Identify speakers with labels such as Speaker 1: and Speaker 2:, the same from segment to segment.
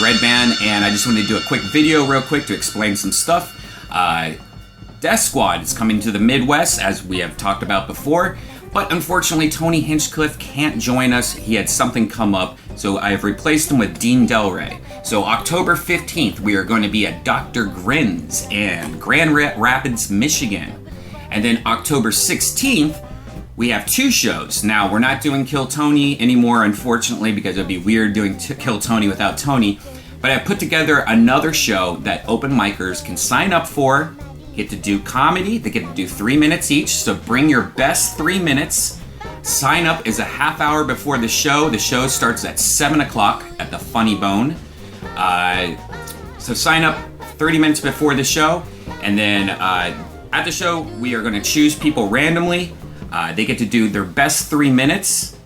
Speaker 1: Red Band, and I just wanted to do a quick video real quick to explain some stuff. Death Squad is coming to the Midwest, as we have talked about before, but unfortunately Tony Hinchcliffe can't join us. He had something come up, so I have replaced him with Dean Delray. So October 15th, we are going to be at Dr. Grin's in Grand Rapids, Michigan. And then October 16th, we have two shows. Now, we're not doing Kill Tony anymore, unfortunately, because it would be weird doing Kill Tony without Tony. But I put together another show that open micers can sign up for, get to do comedy. They get to do 3 minutes each, so bring your best 3 minutes. Sign up is a half hour before the show. The show starts at 7 o'clock at the Funny Bone. So sign up 30 minutes before the show, and then at the show, we are going to choose people randomly. They get to do their best 3 minutes.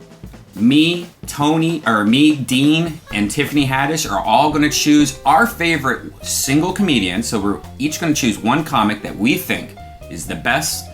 Speaker 1: Me, Dean, and Tiffany Haddish are all going to choose our favorite single comedian. So we're each going to choose one comic that we think is the best.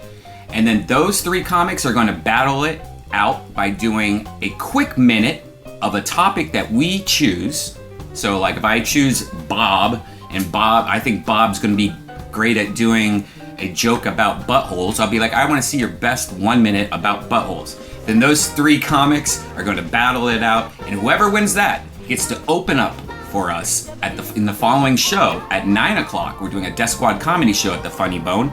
Speaker 1: And then those three comics are going to battle it out by doing a quick minute of a topic that we choose. So like if I choose Bob, and I think Bob's going to be great at doing a joke about buttholes, I'll be like, I want to see your best 1 minute about buttholes. Then those three comics are going to battle it out, and whoever wins that gets to open up for us in the following show at 9 o'clock. We're doing a Death Squad comedy show at the Funny Bone.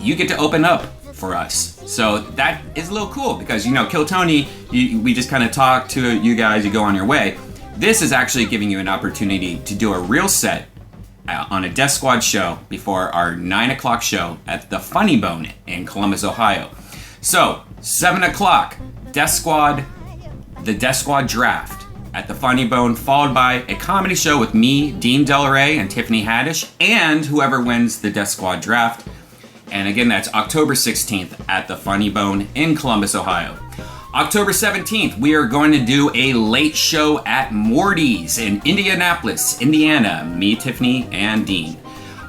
Speaker 1: You get to open up for us. So that is a little cool because, you know, Kill Tony, we just kind of talk to you guys, you go on your way. This is actually giving you an opportunity to do a real set on a Death Squad show before our 9 o'clock show at the Funny Bone in Columbus, Ohio. So, 7 o'clock, the Death Squad draft at the Funny Bone, followed by a comedy show with me, Dean Delray, and Tiffany Haddish, and whoever wins the Death Squad draft. And again, that's October 16th at the Funny Bone in Columbus, Ohio. October 17th, we are going to do a late show at Morty's in Indianapolis, Indiana. Me, Tiffany, and Dean.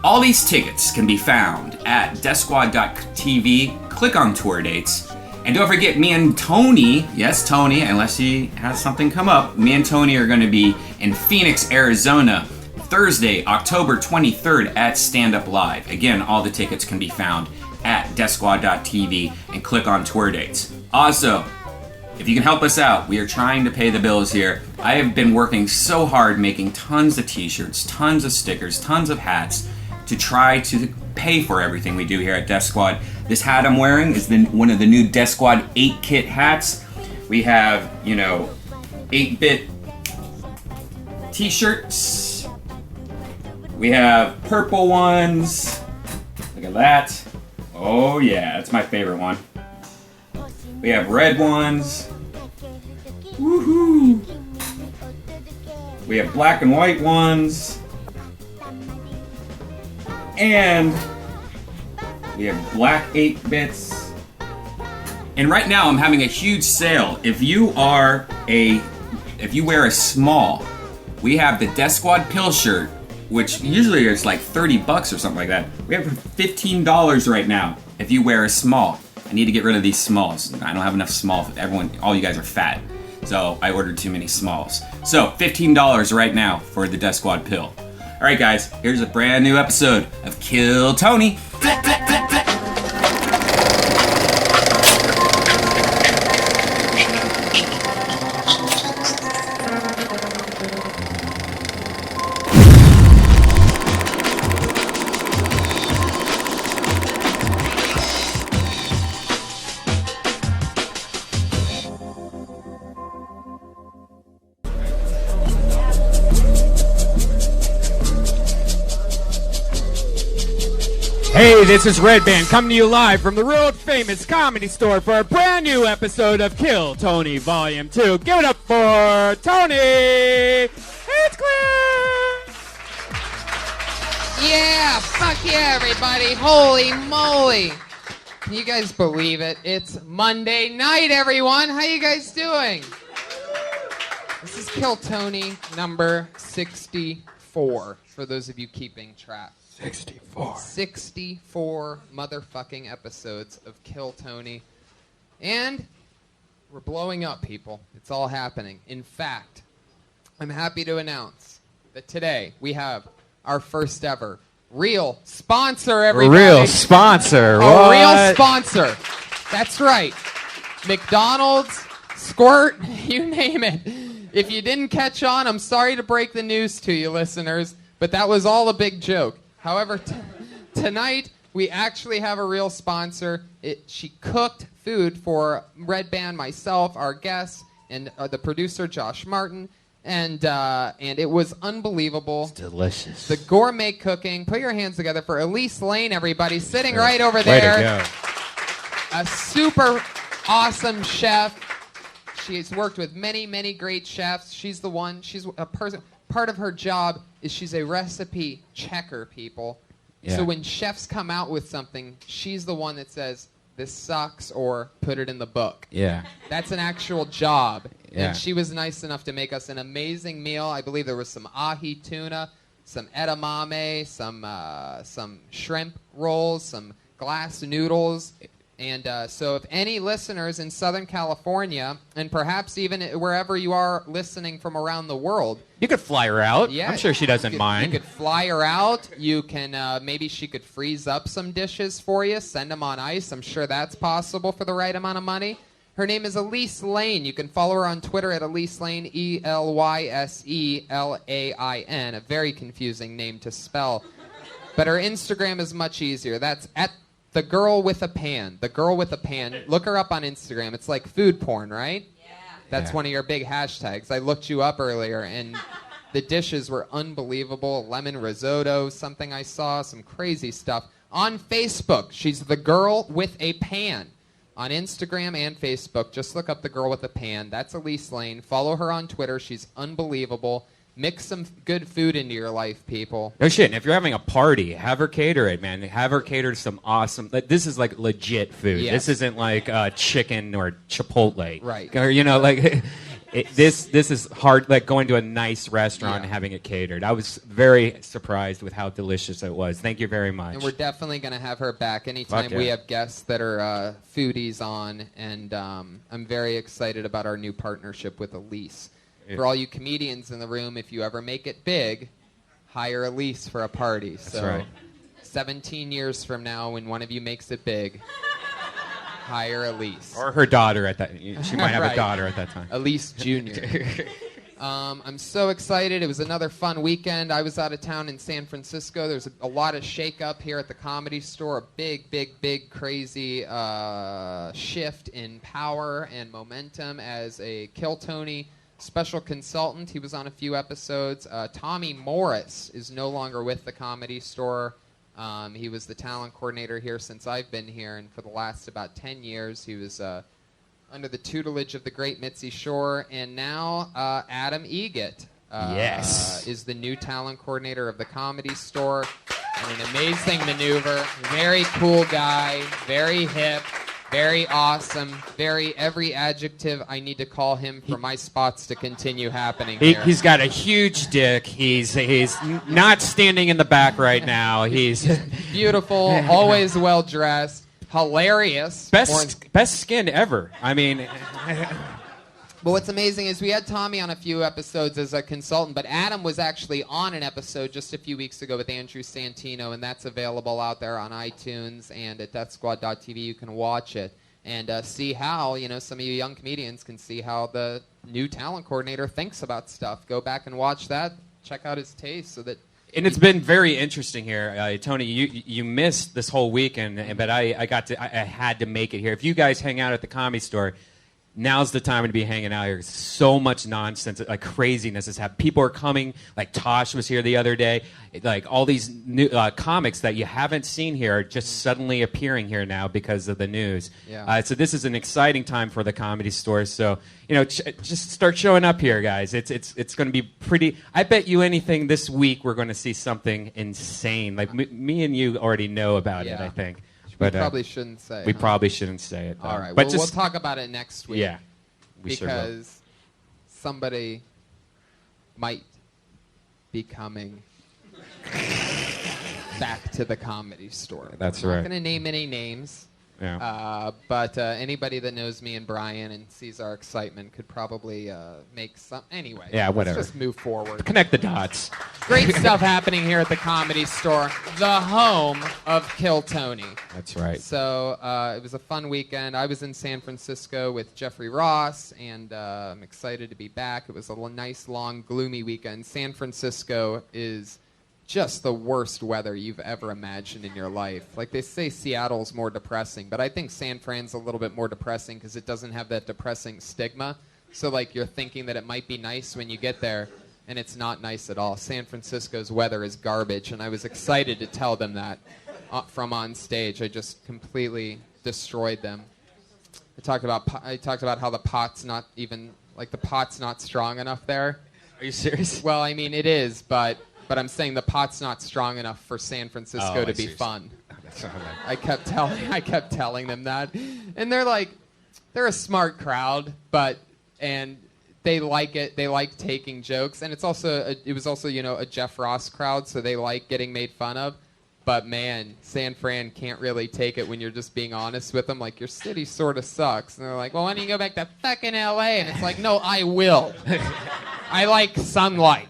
Speaker 1: All these tickets can be found at deathsquad.tv. Click on tour dates. And don't forget, me and Tony, yes, Tony, unless he has something come up, me and Tony are going to be in Phoenix, Arizona, Thursday, October 23rd at Stand Up Live. Again, all the tickets can be found at deathsquad.tv and click on tour dates. Also, if you can help us out, we are trying to pay the bills here. I have been working so hard making tons of t-shirts, tons of stickers, tons of hats to try to pay for everything we do here at Death Squad. This hat I'm wearing is one of the new Death Squad 8-kit hats. We have, 8-bit t-shirts. We have purple ones. Look at that. Oh yeah, that's my favorite one. We have red ones. Woohoo! We have black and white ones. And we have black 8-bits. And right now I'm having a huge sale. If you wear a small, we have the Death Squad pill shirt, which usually is like $30 or something like that. We have $15 right now if you wear a small. I need to get rid of these smalls. I don't have enough small. All you guys are fat. So I ordered too many smalls. So $15 right now for the Death Squad pill. All right, guys, here's a brand new episode of Kill Tony.
Speaker 2: Hey, this is Red Band coming to you live from the world famous Comedy Store for a brand new episode of Kill Tony Volume 2. Give it up for Tony Hinchcliffe!
Speaker 3: Yeah, fuck yeah, everybody. Holy moly. Can you guys believe it? It's Monday night, everyone. How you guys doing? This is Kill Tony number 64, for those of you keeping track. 64 motherfucking episodes of Kill Tony. And we're blowing up, people. It's all happening. In fact, I'm happy to announce that today we have our first ever real sponsor, everybody.
Speaker 2: Real sponsor.
Speaker 3: A real sponsor. That's right. McDonald's, Squirt, you name it. If you didn't catch on, I'm sorry to break the news to you, listeners, but that was all a big joke. However, tonight we actually have a real sponsor. She cooked food for Red Band, myself, our guests, and the producer, Josh Martin. And it was unbelievable.
Speaker 2: It's delicious.
Speaker 3: The gourmet cooking. Put your hands together for Elise Lane, everybody, sitting right over there.
Speaker 2: Way to go.
Speaker 3: A super awesome chef. She's worked with many, many great chefs. She's the one. She's a person. Part of her job is she's a recipe checker, people.
Speaker 2: Yeah.
Speaker 3: So when chefs come out with something, she's the one that says, this sucks, or put it in the book.
Speaker 2: Yeah.
Speaker 3: That's an actual job.
Speaker 2: Yeah.
Speaker 3: And she was nice enough to make us an amazing meal. I believe there was some ahi tuna, some edamame, some shrimp rolls, some glass noodles. And so if any listeners in Southern California, and perhaps even wherever you are listening from around the world.
Speaker 2: You could fly her out.
Speaker 3: Yeah,
Speaker 2: I'm sure she doesn't mind.
Speaker 3: You could fly her out. You can, maybe she could freeze up some dishes for you, send them on ice. I'm sure that's possible for the right amount of money. Her name is Elise Lane. You can follow her on Twitter at Elise Lane, ELYSELAIN. A very confusing name to spell. But her Instagram is much easier. That's at The Girl with a Pan. The Girl with a Pan. Look her up on Instagram. It's like food porn, right? Yeah. That's one of your big hashtags. I looked you up earlier, and the dishes were unbelievable. Lemon risotto, something I saw, some crazy stuff. On Facebook, she's The Girl with a Pan. On Instagram and Facebook, just look up The Girl with a Pan. That's Elise Lane. Follow her on Twitter. She's unbelievable. Mix some good food into your life, people.
Speaker 2: No shit. And if you're having a party, have her cater it, man. Have her cater some awesome. This is like legit food.
Speaker 3: Yes.
Speaker 2: This isn't like chicken or Chipotle.
Speaker 3: Right.
Speaker 2: Or, you know, like this is hard. Like going to a nice restaurant and having it catered. I was very surprised with how delicious it was. Thank you very much.
Speaker 3: And we're definitely going to have her back anytime we have guests that are foodies on. And I'm very excited about our new partnership with Elise. For all you comedians in the room, if you ever make it big, hire Elise for a party.
Speaker 2: That's right.
Speaker 3: 17 years from now, when one of you makes it big, hire Elise.
Speaker 2: Or her daughter at that. She might have a daughter at that time.
Speaker 3: Elise Jr. I'm so excited. It was another fun weekend. I was out of town in San Francisco. There's a lot of shake-up here at the Comedy Store. A big, crazy shift in power and momentum as a Kill Tony special consultant. He was on a few episodes. Tommy Morris is no longer with the Comedy Store. He was the talent coordinator here since I've been here, and for the last about 10 years he was under the tutelage of the great Mitzi Shore. And now Adam Egett is the new talent coordinator of the Comedy Store. And an amazing maneuver. Very cool guy. Very hip. Very awesome. Every adjective I need to call him for my spots to continue happening here.
Speaker 2: He's got a huge dick. He's not standing in the back right now. He's
Speaker 3: beautiful, always well dressed, hilarious.
Speaker 2: Best skin ever. I mean,
Speaker 3: but what's amazing is we had Tommy on a few episodes as a consultant, but Adam was actually on an episode just a few weeks ago with Andrew Santino, and that's available out there on iTunes and at deathsquad.tv. You can watch it and see how, some of you young comedians can see how the new talent coordinator thinks about stuff. Go back and watch that. Check out his taste so that...
Speaker 2: And it's been very interesting here, Tony. You missed this whole weekend, but I had to make it here. If you guys hang out at the Comedy Store, now's the time to be hanging out here. So much nonsense, like craziness is happening. People are coming, like Tosh was here the other day. Like all these new comics that you haven't seen here are just suddenly appearing here now because of the news.
Speaker 3: Yeah.
Speaker 2: So this is an exciting time for the Comedy Store. So just start showing up here, guys. It's going to be pretty. I bet you anything this week we're going to see something insane. Like me and you already know about it, I think.
Speaker 3: But, probably shouldn't say.
Speaker 2: We probably shouldn't say it. Though.
Speaker 3: All right.
Speaker 2: But
Speaker 3: We'll talk about it next week.
Speaker 2: Yeah.
Speaker 3: Because somebody might be coming back to the Comedy Store.
Speaker 2: That's
Speaker 3: I'm
Speaker 2: right.
Speaker 3: not going to name any names.
Speaker 2: Yeah.
Speaker 3: But anybody that knows me and Brian and sees our excitement could probably make some. Anyway,
Speaker 2: Yeah, whatever.
Speaker 3: Let's just move forward.
Speaker 2: Connect the dots.
Speaker 3: Great stuff happening here at the Comedy Store, the home of Kill Tony.
Speaker 2: That's right.
Speaker 3: So it was a fun weekend. I was in San Francisco with Jeffrey Ross, and I'm excited to be back. It was a nice, long, gloomy weekend. San Francisco is just the worst weather you've ever imagined in your life. Like, they say Seattle's more depressing, but I think San Fran's a little bit more depressing because it doesn't have that depressing stigma. So, like, you're thinking that it might be nice when you get there, and it's not nice at all. San Francisco's weather is garbage, and I was excited to tell them that from on stage. I just completely destroyed them. I talked about how the pot's not strong enough there.
Speaker 2: Are you serious?
Speaker 3: Well, I mean, it is, but I'm saying the pot's not strong enough for San Francisco to be fun. I kept telling them that, and they're a smart crowd, and they like it. They like taking jokes, and it was also a Jeff Ross crowd, so they like getting made fun of. But man, San Fran can't really take it when you're just being honest with them. Like, your city sort of sucks, and they're like, "Well, why don't you go back to fucking L.A.?" And it's like, "No, I will. I like sunlight."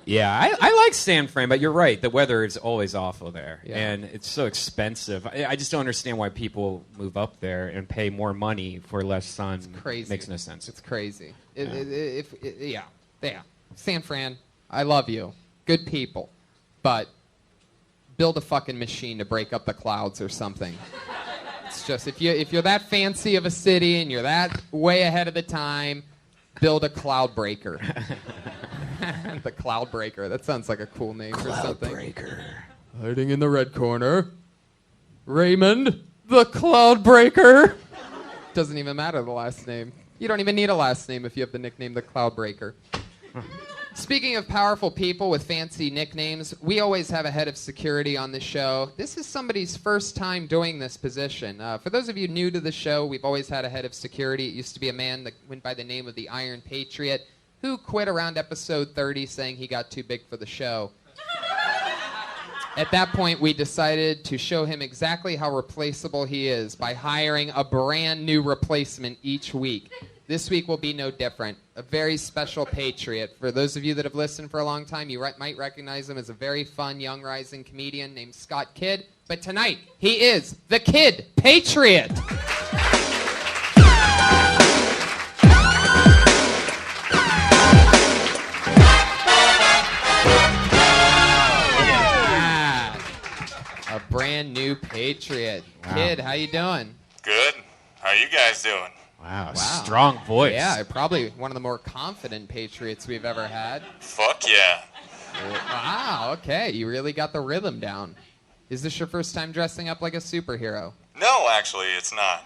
Speaker 2: Yeah, I like San Fran, but you're right. The weather is always awful there,
Speaker 3: Yeah.
Speaker 2: and it's so expensive. I just don't understand why people move up there and pay more money for less sun.
Speaker 3: It's crazy.
Speaker 2: Makes no sense.
Speaker 3: It's crazy. San Fran, I love you. Good people. But build a fucking machine to break up the clouds or something. It's just, if you're that fancy of a city and you're that way ahead of the time, build a cloud breaker. The Cloud Breaker. That sounds like a cool name for something.
Speaker 2: Cloud Breaker.
Speaker 3: Hiding in the red corner, Raymond, the Cloud Breaker. Doesn't even matter the last name. You don't even need a last name if you have the nickname the Cloud Breaker. Speaking of powerful people with fancy nicknames, we always have a head of security on the show. This is somebody's first time doing this position. For those of you new to the show, we've always had a head of security. It used to be a man that went by the name of the Iron Patriot, who quit around episode 30 saying he got too big for the show. At that point, we decided to show him exactly how replaceable he is by hiring a brand new replacement each week. This week will be no different. A very special patriot. For those of you that have listened for a long time, you might recognize him as a very fun young rising comedian named Scott Kidd. But tonight, he is the Kid Patriot. A brand new patriot.
Speaker 2: Wow.
Speaker 3: Kid, how you doing?
Speaker 4: Good. How you guys doing?
Speaker 2: Wow, strong voice.
Speaker 3: Yeah, probably one of the more confident patriots we've ever had.
Speaker 4: Fuck yeah.
Speaker 3: Wow, okay. You really got the rhythm down. Is this your first time dressing up like a superhero?
Speaker 4: No, actually, it's not.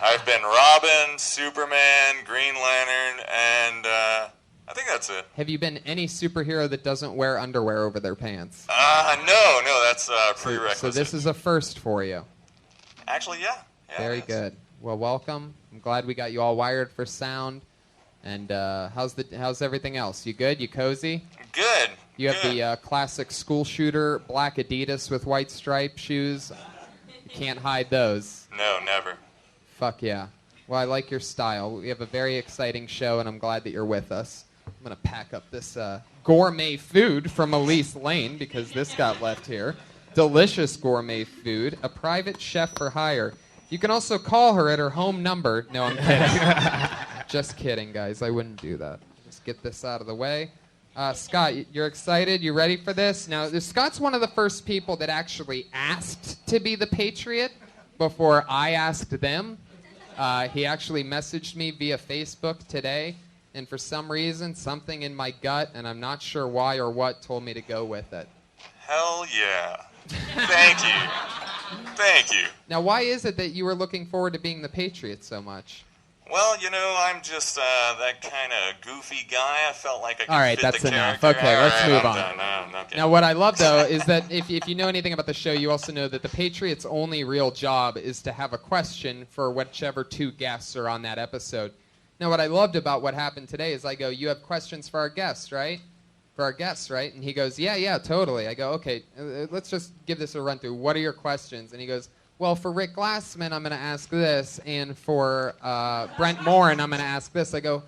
Speaker 4: I've been Robin, Superman, Green Lantern, and I think that's it.
Speaker 3: Have you been any superhero that doesn't wear underwear over their pants?
Speaker 4: No, that's prerequisite.
Speaker 3: So this is a first for you.
Speaker 4: Actually, yeah.
Speaker 3: Very good. Well, welcome. I'm glad we got you all wired for sound. And how's everything else? You good? You cozy?
Speaker 4: Good.
Speaker 3: You have the classic school shooter black Adidas with white stripe shoes. You can't hide those.
Speaker 4: No, never.
Speaker 3: Fuck yeah. Well, I like your style. We have a very exciting show, and I'm glad that you're with us. I'm going to pack up this gourmet food from Elise Lane because this got left here. Delicious gourmet food. A private chef for hire. You can also call her at her home number. No, I'm kidding. Just kidding, guys. I wouldn't do that. Just get this out of the way. Scott, you're excited? You ready for this? Now, Scott's one of the first people that actually asked to be the Patriot before I asked them. He actually messaged me via Facebook today, and for some reason, something in my gut, and I'm not sure why or what, told me to go with it.
Speaker 4: Hell yeah. Thank you. Thank you.
Speaker 3: Now, why is it that you were looking forward to being the Patriot so much?
Speaker 4: Well, I'm just that kind of goofy guy. I felt like I could
Speaker 3: All right,
Speaker 4: fit
Speaker 3: that's
Speaker 4: the
Speaker 3: enough.
Speaker 4: character.
Speaker 3: Okay, let's
Speaker 4: All right,
Speaker 3: move
Speaker 4: I'm
Speaker 3: on.
Speaker 4: done. No, I'm not kidding.
Speaker 3: Now, what I love, though, is that if you know anything about the show, you also know that the Patriot's only real job is to have a question for whichever two guests are on that episode. Now, what I loved about what happened today is I go, you have questions for our guests, right? right? And he goes, yeah, totally. I go, okay, let's just give this a run through. What are your questions? And he goes, Well, for Rick Glassman, I'm going to ask this, and for Brent Morin, I'm going to ask this. I go,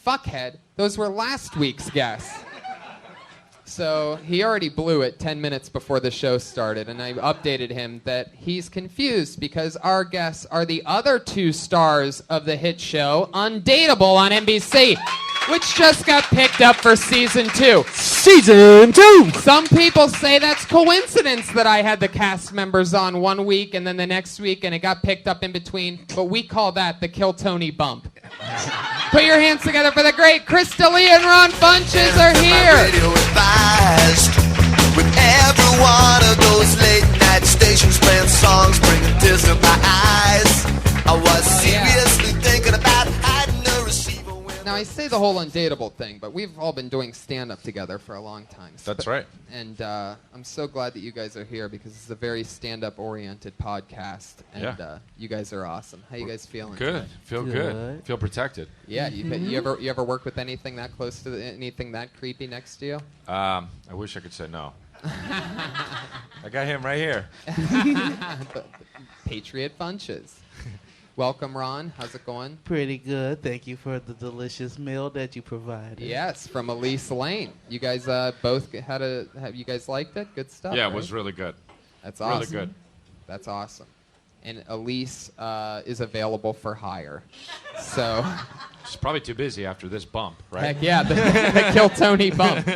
Speaker 3: fuckhead, those were last week's guests. So he already blew it 10 minutes before the show started, and I updated him that he's confused because our guests are the other 2 stars of the hit show, Undateable on NBC, which just got picked up for season 2.
Speaker 5: Season 2!
Speaker 3: Some people say that's coincidence that I had the cast members on one week and then the next week, and it got picked up in between, but we call that the Kill Tony bump. Put your hands together for the great Chris D'Elia and Ron Funches are here.
Speaker 6: With every one of those late night stations playing songs, bringing tears to my eyes. I was seriously thinking about hiding the receiver.
Speaker 3: Now, I say the whole Undateable thing, but we've all been doing stand-up together for a long time.
Speaker 7: That's right.
Speaker 3: And I'm so glad that you guys are here because it's a very stand-up oriented podcast, and you guys are awesome. How you guys feeling?
Speaker 7: Good.
Speaker 3: Tonight?
Speaker 7: Feel good. Feel protected.
Speaker 3: Yeah. You ever work with anything that close to anything that creepy next to you?
Speaker 7: I wish I could say no. I got him right here.
Speaker 3: Patriot Funches. Welcome, Ron. How's it going?
Speaker 5: Pretty good. Thank you for the delicious meal that you provided.
Speaker 3: Yes, from Elise Lane. You guys both have you guys liked it? Good stuff.
Speaker 7: Yeah,
Speaker 3: right?
Speaker 7: it was really good.
Speaker 3: That's awesome.
Speaker 7: Really good.
Speaker 3: That's awesome. And Elise is available for hire. So.
Speaker 7: She's probably too busy after this bump, right?
Speaker 3: Heck yeah, the Kill Tony bump.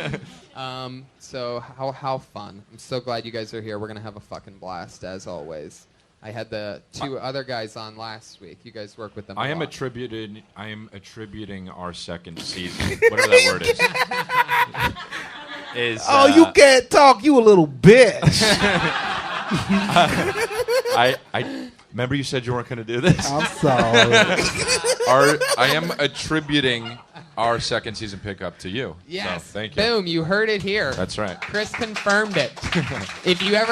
Speaker 3: So how fun. I'm so glad you guys are here. We're going to have a fucking blast, as always. I had the 2 other guys on last week. You guys work with them
Speaker 7: I am
Speaker 3: lot.
Speaker 7: attributing our second season, whatever that word is.
Speaker 5: You can't talk, you a little bitch.
Speaker 7: I remember you said you weren't going to do this.
Speaker 5: I'm sorry.
Speaker 7: I am attributing our second season pickup to you.
Speaker 3: Yes.
Speaker 7: So, thank you.
Speaker 3: Boom, you heard it here.
Speaker 7: That's right.
Speaker 3: Chris confirmed it. If you have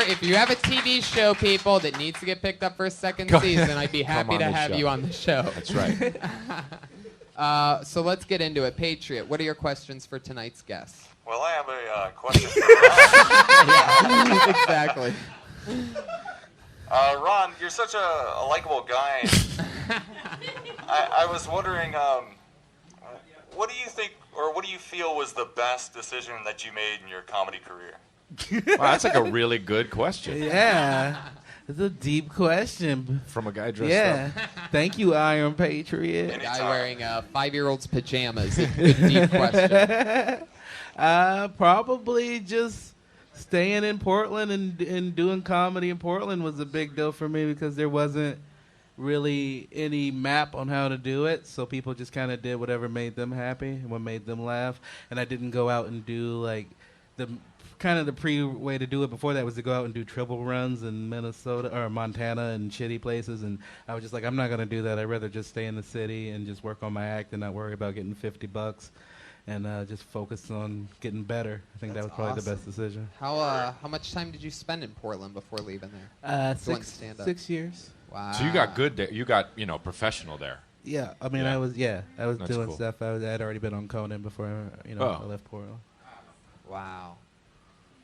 Speaker 3: a TV show, people, that needs to get picked up for a second season, I'd be happy to have you on the show.
Speaker 7: That's right.
Speaker 3: So let's get into it. Patriot, what are your questions for tonight's guests?
Speaker 4: Well, I have a question for Ron.
Speaker 3: Exactly.
Speaker 4: Ron, you're such a likable guy. I was wondering, what do you think, or what do you feel was the best decision that you made in your comedy career?
Speaker 7: Wow, that's like a really good question.
Speaker 5: Yeah. It's a deep question.
Speaker 7: From a guy dressed up.
Speaker 5: Thank you, Iron Patriot.
Speaker 3: A guy wearing 5-year-old's pajamas. Good deep question.
Speaker 5: Probably just staying in Portland and doing comedy in Portland was a big deal for me because there wasn't really any map on how to do it, so people just kind of did whatever made them happy and what made them laugh. And I didn't go out and do like the pre-way to do it before that was to go out and do triple runs in Minnesota or Montana and shitty places, and I was just like, I'm not going to do that. I'd rather just stay in the city and just work on my act and not worry about getting $50 and just focus on getting better. I think that was probably the best decision.
Speaker 3: How much time did you spend in Portland before leaving there?
Speaker 5: 6 years.
Speaker 3: Wow.
Speaker 7: So you got good there. You got, professional there.
Speaker 5: Yeah, I mean,
Speaker 7: Yeah.
Speaker 5: I was
Speaker 7: That's
Speaker 5: doing
Speaker 7: cool.
Speaker 5: stuff. I had already been on Conan before, I left Portland.
Speaker 3: Wow.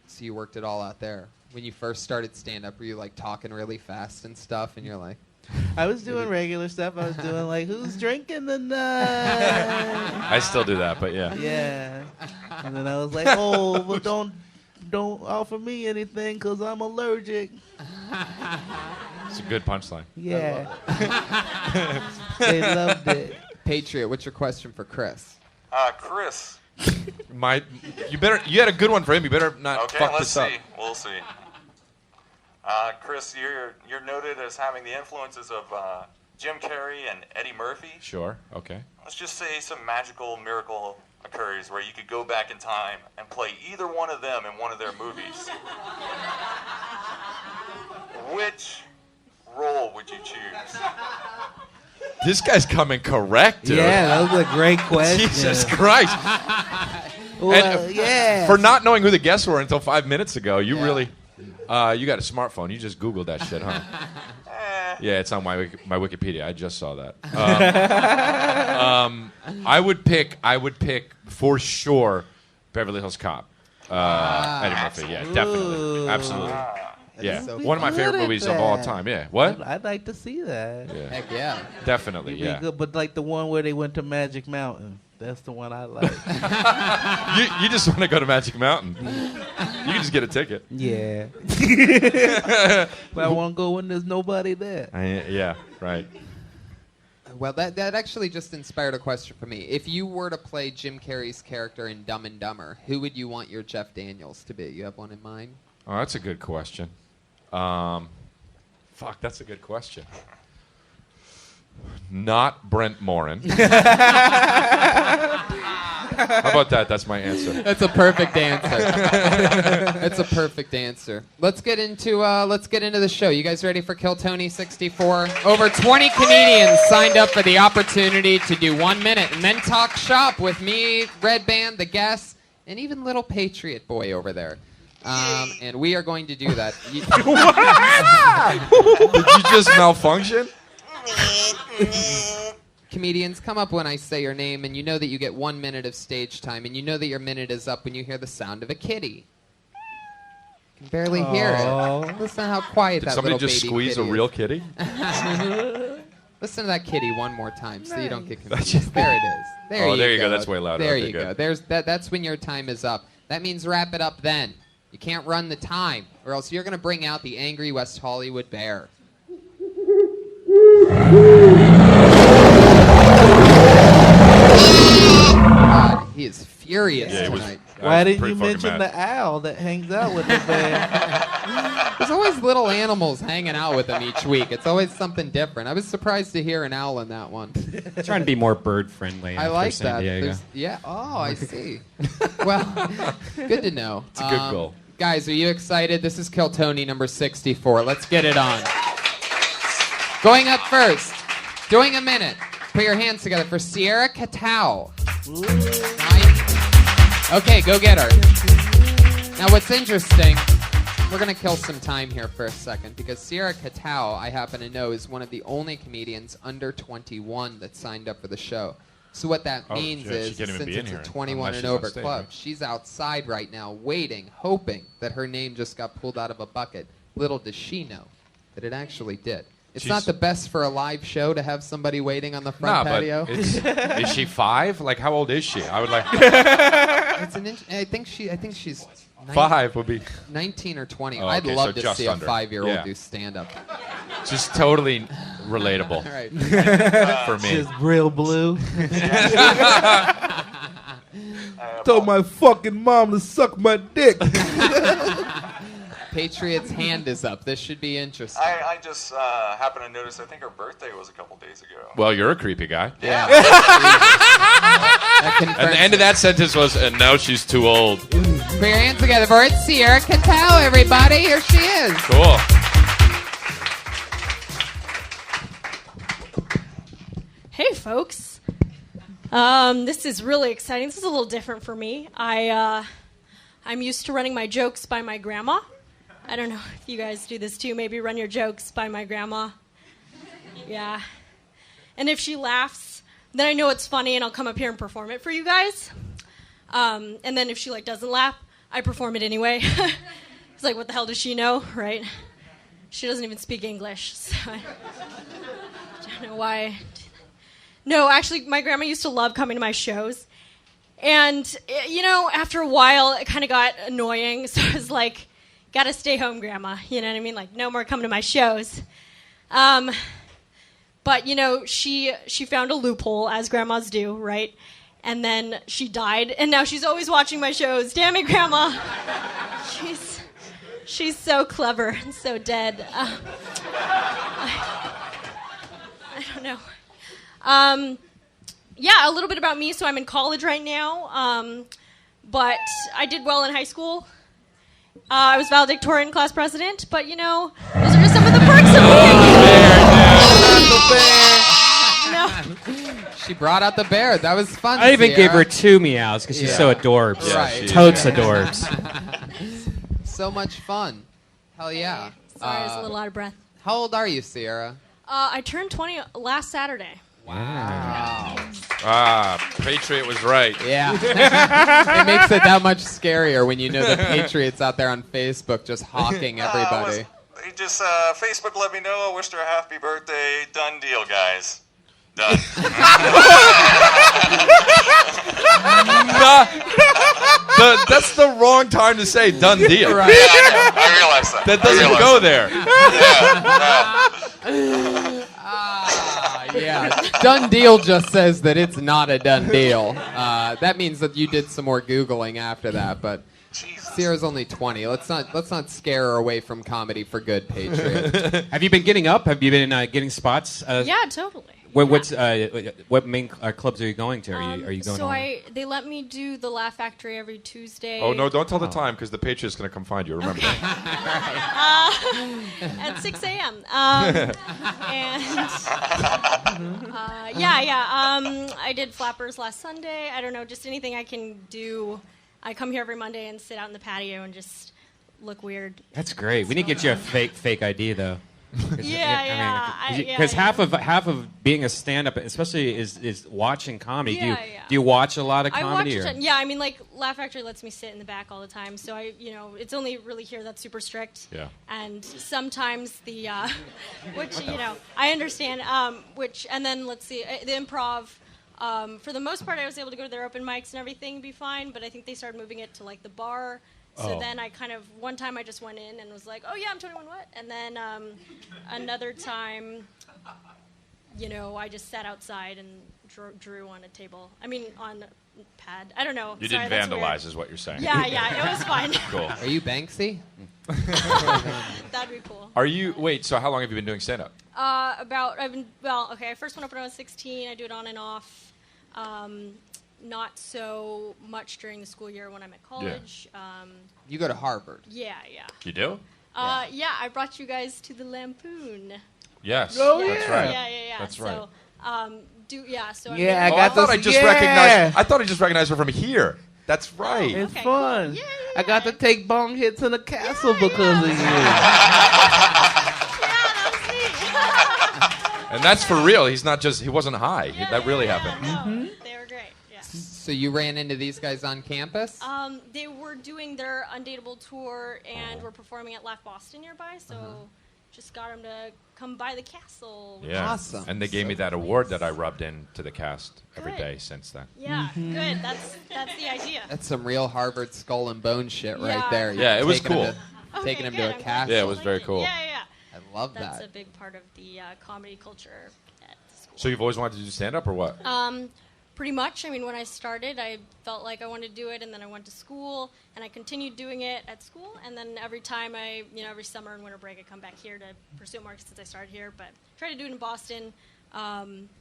Speaker 3: So you worked it all out there. When you first started stand-up, were you like talking really fast and stuff, and you're like...
Speaker 5: I was doing regular stuff. I was doing like, who's drinking tonight?
Speaker 7: I still do that, but yeah.
Speaker 5: Yeah. And then I was like, oh, but don't offer me anything because I'm allergic.
Speaker 7: It's a good punchline.
Speaker 5: Yeah. They loved it.
Speaker 3: Patriot, what's your question for Chris?
Speaker 4: Chris.
Speaker 7: You had a good one for him. You better not fuck this up.
Speaker 4: Okay, let's see. We'll see. Chris, you're noted as having the influences of Jim Carrey and Eddie Murphy.
Speaker 7: Sure. Okay.
Speaker 4: Let's just say some magical miracle occurs where you could go back in time and play either one of them in one of their movies. Which role would you choose?
Speaker 7: This guy's coming correct, dude.
Speaker 5: Yeah, that was a great question.
Speaker 7: Jesus Christ.
Speaker 5: Well, yeah.
Speaker 7: For not knowing who the guests were until 5 minutes ago, you really... you got a smartphone. You just Googled that shit, huh? Yeah, it's on my Wikipedia. I just saw that. I would pick for sure Beverly Hills Cop. Eddie Murphy. Yeah, definitely. Absolutely. Yeah,
Speaker 3: so
Speaker 7: one of my
Speaker 5: good
Speaker 7: favorite
Speaker 5: at
Speaker 7: movies of all
Speaker 5: that.
Speaker 7: time. Yeah, what?
Speaker 5: I'd like to see that.
Speaker 7: Yeah,
Speaker 3: Heck yeah.
Speaker 7: definitely.
Speaker 5: It'd be
Speaker 7: Yeah,
Speaker 5: good, but like the one where they went to Magic Mountain. That's the one I like.
Speaker 7: you just want to go to Magic Mountain. You can just get a ticket.
Speaker 5: Yeah. But I want to go when there's nobody there.
Speaker 7: Yeah, right.
Speaker 3: Well, that actually just inspired a question for me. If you were to play Jim Carrey's character in Dumb and Dumber, who would you want your Jeff Daniels to be? You have one in mind?
Speaker 7: Oh, that's a good question. Fuck, that's a good question. Not Brent Morin. How about that? That's my answer.
Speaker 3: That's a perfect answer. That's a perfect answer. Let's get into the show. You guys ready for Kill Tony 64? Over 20 comedians signed up for the opportunity to do 1 minute and then talk shop with me, Red Band, the guests, and even little Patriot Boy over there. And we are going to do that.
Speaker 7: Did you just malfunction?
Speaker 3: Comedians, come up when I say your name, and you know that you get 1 minute of stage time, and you know that your minute is up when you hear the sound of a kitty. You can barely hear it. Listen to how quiet
Speaker 7: Did
Speaker 3: that
Speaker 7: somebody
Speaker 3: little
Speaker 7: just
Speaker 3: baby
Speaker 7: squeeze a
Speaker 3: kitty
Speaker 7: real
Speaker 3: is.
Speaker 7: kitty?
Speaker 3: Listen to that kitty one more time, so you don't get confused. There it is.
Speaker 7: There you go. That's way louder.
Speaker 3: There
Speaker 7: Okay,
Speaker 3: you
Speaker 7: good.
Speaker 3: go. That's when your time is up. That means wrap it up then. You can't run the time, or else you're going to bring out the angry West Hollywood bear. God, he is furious
Speaker 7: Yeah, he was.
Speaker 3: tonight.
Speaker 5: Why didn't
Speaker 7: pretty
Speaker 5: you
Speaker 7: fucking
Speaker 5: mention
Speaker 7: mad.
Speaker 5: the owl that hangs out with the bear?
Speaker 3: There's always little animals hanging out with him each week. It's always something different. I was surprised to hear an owl in that one.
Speaker 2: Trying to be more bird friendly.
Speaker 3: I like
Speaker 2: San
Speaker 3: that.
Speaker 2: Diego.
Speaker 3: Yeah. Oh, I see. Well, good to know.
Speaker 7: It's a good goal.
Speaker 3: Guys, are you excited? This is Kill Tony number 64. Let's get it on. Going up first, doing a minute. Put your hands together for Sierra Catau. Nice. Okay, go get her. Now, what's interesting, we're going to kill some time here for a second because Sierra Catau, I happen to know, is one of the only comedians under 21 that signed up for the show. So what that means
Speaker 7: shit, she
Speaker 3: is,
Speaker 7: can't even
Speaker 3: since
Speaker 7: be in
Speaker 3: it's
Speaker 7: here
Speaker 3: a 21
Speaker 7: unless
Speaker 3: and
Speaker 7: she's on
Speaker 3: over
Speaker 7: stage,
Speaker 3: club,
Speaker 7: right?
Speaker 3: she's outside right now waiting, hoping that her name just got pulled out of a bucket. Little does she know that it actually did. It's not the best for a live show to have somebody waiting on the front patio.
Speaker 7: But is she 5? Like, how old is she? I would like
Speaker 3: I think she's
Speaker 7: 5 would be
Speaker 3: 19 or 20.
Speaker 7: Oh,
Speaker 3: I'd
Speaker 7: okay,
Speaker 3: love
Speaker 7: so
Speaker 3: to
Speaker 7: just
Speaker 3: see a
Speaker 7: under.
Speaker 3: 5-year-old
Speaker 7: Yeah.
Speaker 3: do stand-up.
Speaker 7: just totally relatable
Speaker 3: All right.
Speaker 7: for me.
Speaker 5: Just real blue. Told my fucking mom to suck my dick.
Speaker 3: Patriot's hand is up. This should be interesting.
Speaker 4: I just happened to notice, I think her birthday was a couple days ago.
Speaker 7: Well, you're a creepy guy.
Speaker 3: Yeah.
Speaker 7: And the end of that sentence was, and now she's too old.
Speaker 3: Put your hands together for it. Sierra Catau, everybody. Here she is.
Speaker 7: Cool.
Speaker 8: Hey, folks. This is really exciting. This is a little different for me. I'm used to running my jokes by my grandma. I don't know if you guys do this too. Maybe run your jokes by my grandma. Yeah. And if she laughs, then I know it's funny and I'll come up here and perform it for you guys. And then if she doesn't laugh, I perform it anyway. It's like, what the hell does she know, right? She doesn't even speak English, so I don't know why. No, actually, my grandma used to love coming to my shows. And, after a while, it kind of got annoying. So I was like, gotta stay home, Grandma. You know what I mean? Like, no more coming to my shows. But, she found a loophole, as grandmas do, right? And then she died, and now she's always watching my shows. Damn it, Grandma. She's so clever and so dead. I don't know. Yeah, a little bit about me. So I'm in college right now, but I did well in high school. I was valedictorian class president, but those are just some of the perks of being. No.
Speaker 3: She brought out the bear. That was fun.
Speaker 2: I even
Speaker 3: Sierra.
Speaker 2: gave her 2 meows because she's so adorbs.
Speaker 7: Yeah,
Speaker 3: Right.
Speaker 7: she is.
Speaker 2: Totes adorbs.
Speaker 3: So much fun. Hell yeah.
Speaker 8: Sorry, I was a little out of breath.
Speaker 3: How old are you, Sierra?
Speaker 8: I turned 20 last Saturday.
Speaker 3: Wow.
Speaker 7: Patriot was right.
Speaker 3: Yeah. It makes it that much scarier when you know the Patriots out there on Facebook just hawking everybody.
Speaker 4: Facebook let me know. I wished her a happy birthday. Done deal, guys. Done.
Speaker 7: That's the wrong time to say done deal.
Speaker 3: Right.
Speaker 4: Yeah, I realize that.
Speaker 7: That doesn't go there.
Speaker 4: Yeah.
Speaker 3: Done deal just says that it's not a done deal. That means that you did some more Googling after that, but Sierra's only 20. Let's not scare her away from comedy for good, Patriot.
Speaker 2: Have you been getting up? Have you been getting spots?
Speaker 8: Yeah, totally.
Speaker 2: What main clubs are you going to? Are you going?
Speaker 8: So they let me do the Laugh Factory every Tuesday.
Speaker 7: Oh no! Don't tell the time because the Patriot's going to come find you. Remember that.
Speaker 8: At 6 a.m. I did Flappers last Sunday. I don't know, just anything I can do. I come here every Monday and sit out in the patio and just look weird.
Speaker 2: That's great. We need to get you a fake ID though. Because half of being a stand-up, especially, is watching comedy. Do you watch a lot of comedy?
Speaker 8: I watch a ton. Yeah, I mean, like Laugh Factory lets me sit in the back all the time, so it's only really here that's super strict.
Speaker 7: Yeah.
Speaker 8: And sometimes the, which I understand. And then let's see, the Improv. For the most part, I was able to go to their open mics and everything and be fine, but I think they started moving it to like the bar. So then I one time I just went in and was like, oh yeah, I'm 21 what? And then another time, I just sat outside and drew on a table. I mean, on a pad. I don't know.
Speaker 7: You didn't vandalize is what you're saying.
Speaker 8: Yeah, it was fine.
Speaker 7: Cool.
Speaker 3: Are you Banksy?
Speaker 8: That'd be cool.
Speaker 7: So how long have you been doing stand-up?
Speaker 8: I first went up when I was 16. I do it on and off. Not so much during the school year when I'm at college.
Speaker 3: Yeah. You go to Harvard.
Speaker 8: Yeah.
Speaker 7: You do?
Speaker 8: Yeah, I brought you guys to the Lampoon.
Speaker 7: Yes.
Speaker 5: Oh,
Speaker 7: That's right.
Speaker 8: Yeah.
Speaker 7: That's right.
Speaker 8: So, I
Speaker 7: thought I just recognized her from here. That's right.
Speaker 5: It's
Speaker 8: Okay,
Speaker 5: fun.
Speaker 8: cool. Yeah.
Speaker 5: I got to take bong hits in the castle because of you.
Speaker 7: And that's for real. He wasn't high. That really happened.
Speaker 8: No, they were great. Yeah.
Speaker 3: So you ran into these guys on campus?
Speaker 8: They were doing their Undateable tour and were performing at Laugh Boston nearby, so just got them to come by the castle.
Speaker 7: Yeah.
Speaker 3: Awesome.
Speaker 7: And they gave me that award that I rubbed into the cast every day since then.
Speaker 8: Yeah, good. That's the idea.
Speaker 3: That's some real Harvard skull and bone shit right there.
Speaker 7: Yeah, it was cool.
Speaker 3: Taking him to a castle.
Speaker 7: Yeah, it was very cool.
Speaker 8: Yeah.
Speaker 3: I love that.
Speaker 8: That's a big part of the comedy culture at the school.
Speaker 7: So you've always wanted to do stand-up or what?
Speaker 8: Pretty much. I mean, when I started, I felt like I wanted to do it, and then I went to school, and I continued doing it at school, and then every time every summer and winter break, I come back here to pursue it more since I started here, but try to do it in Boston.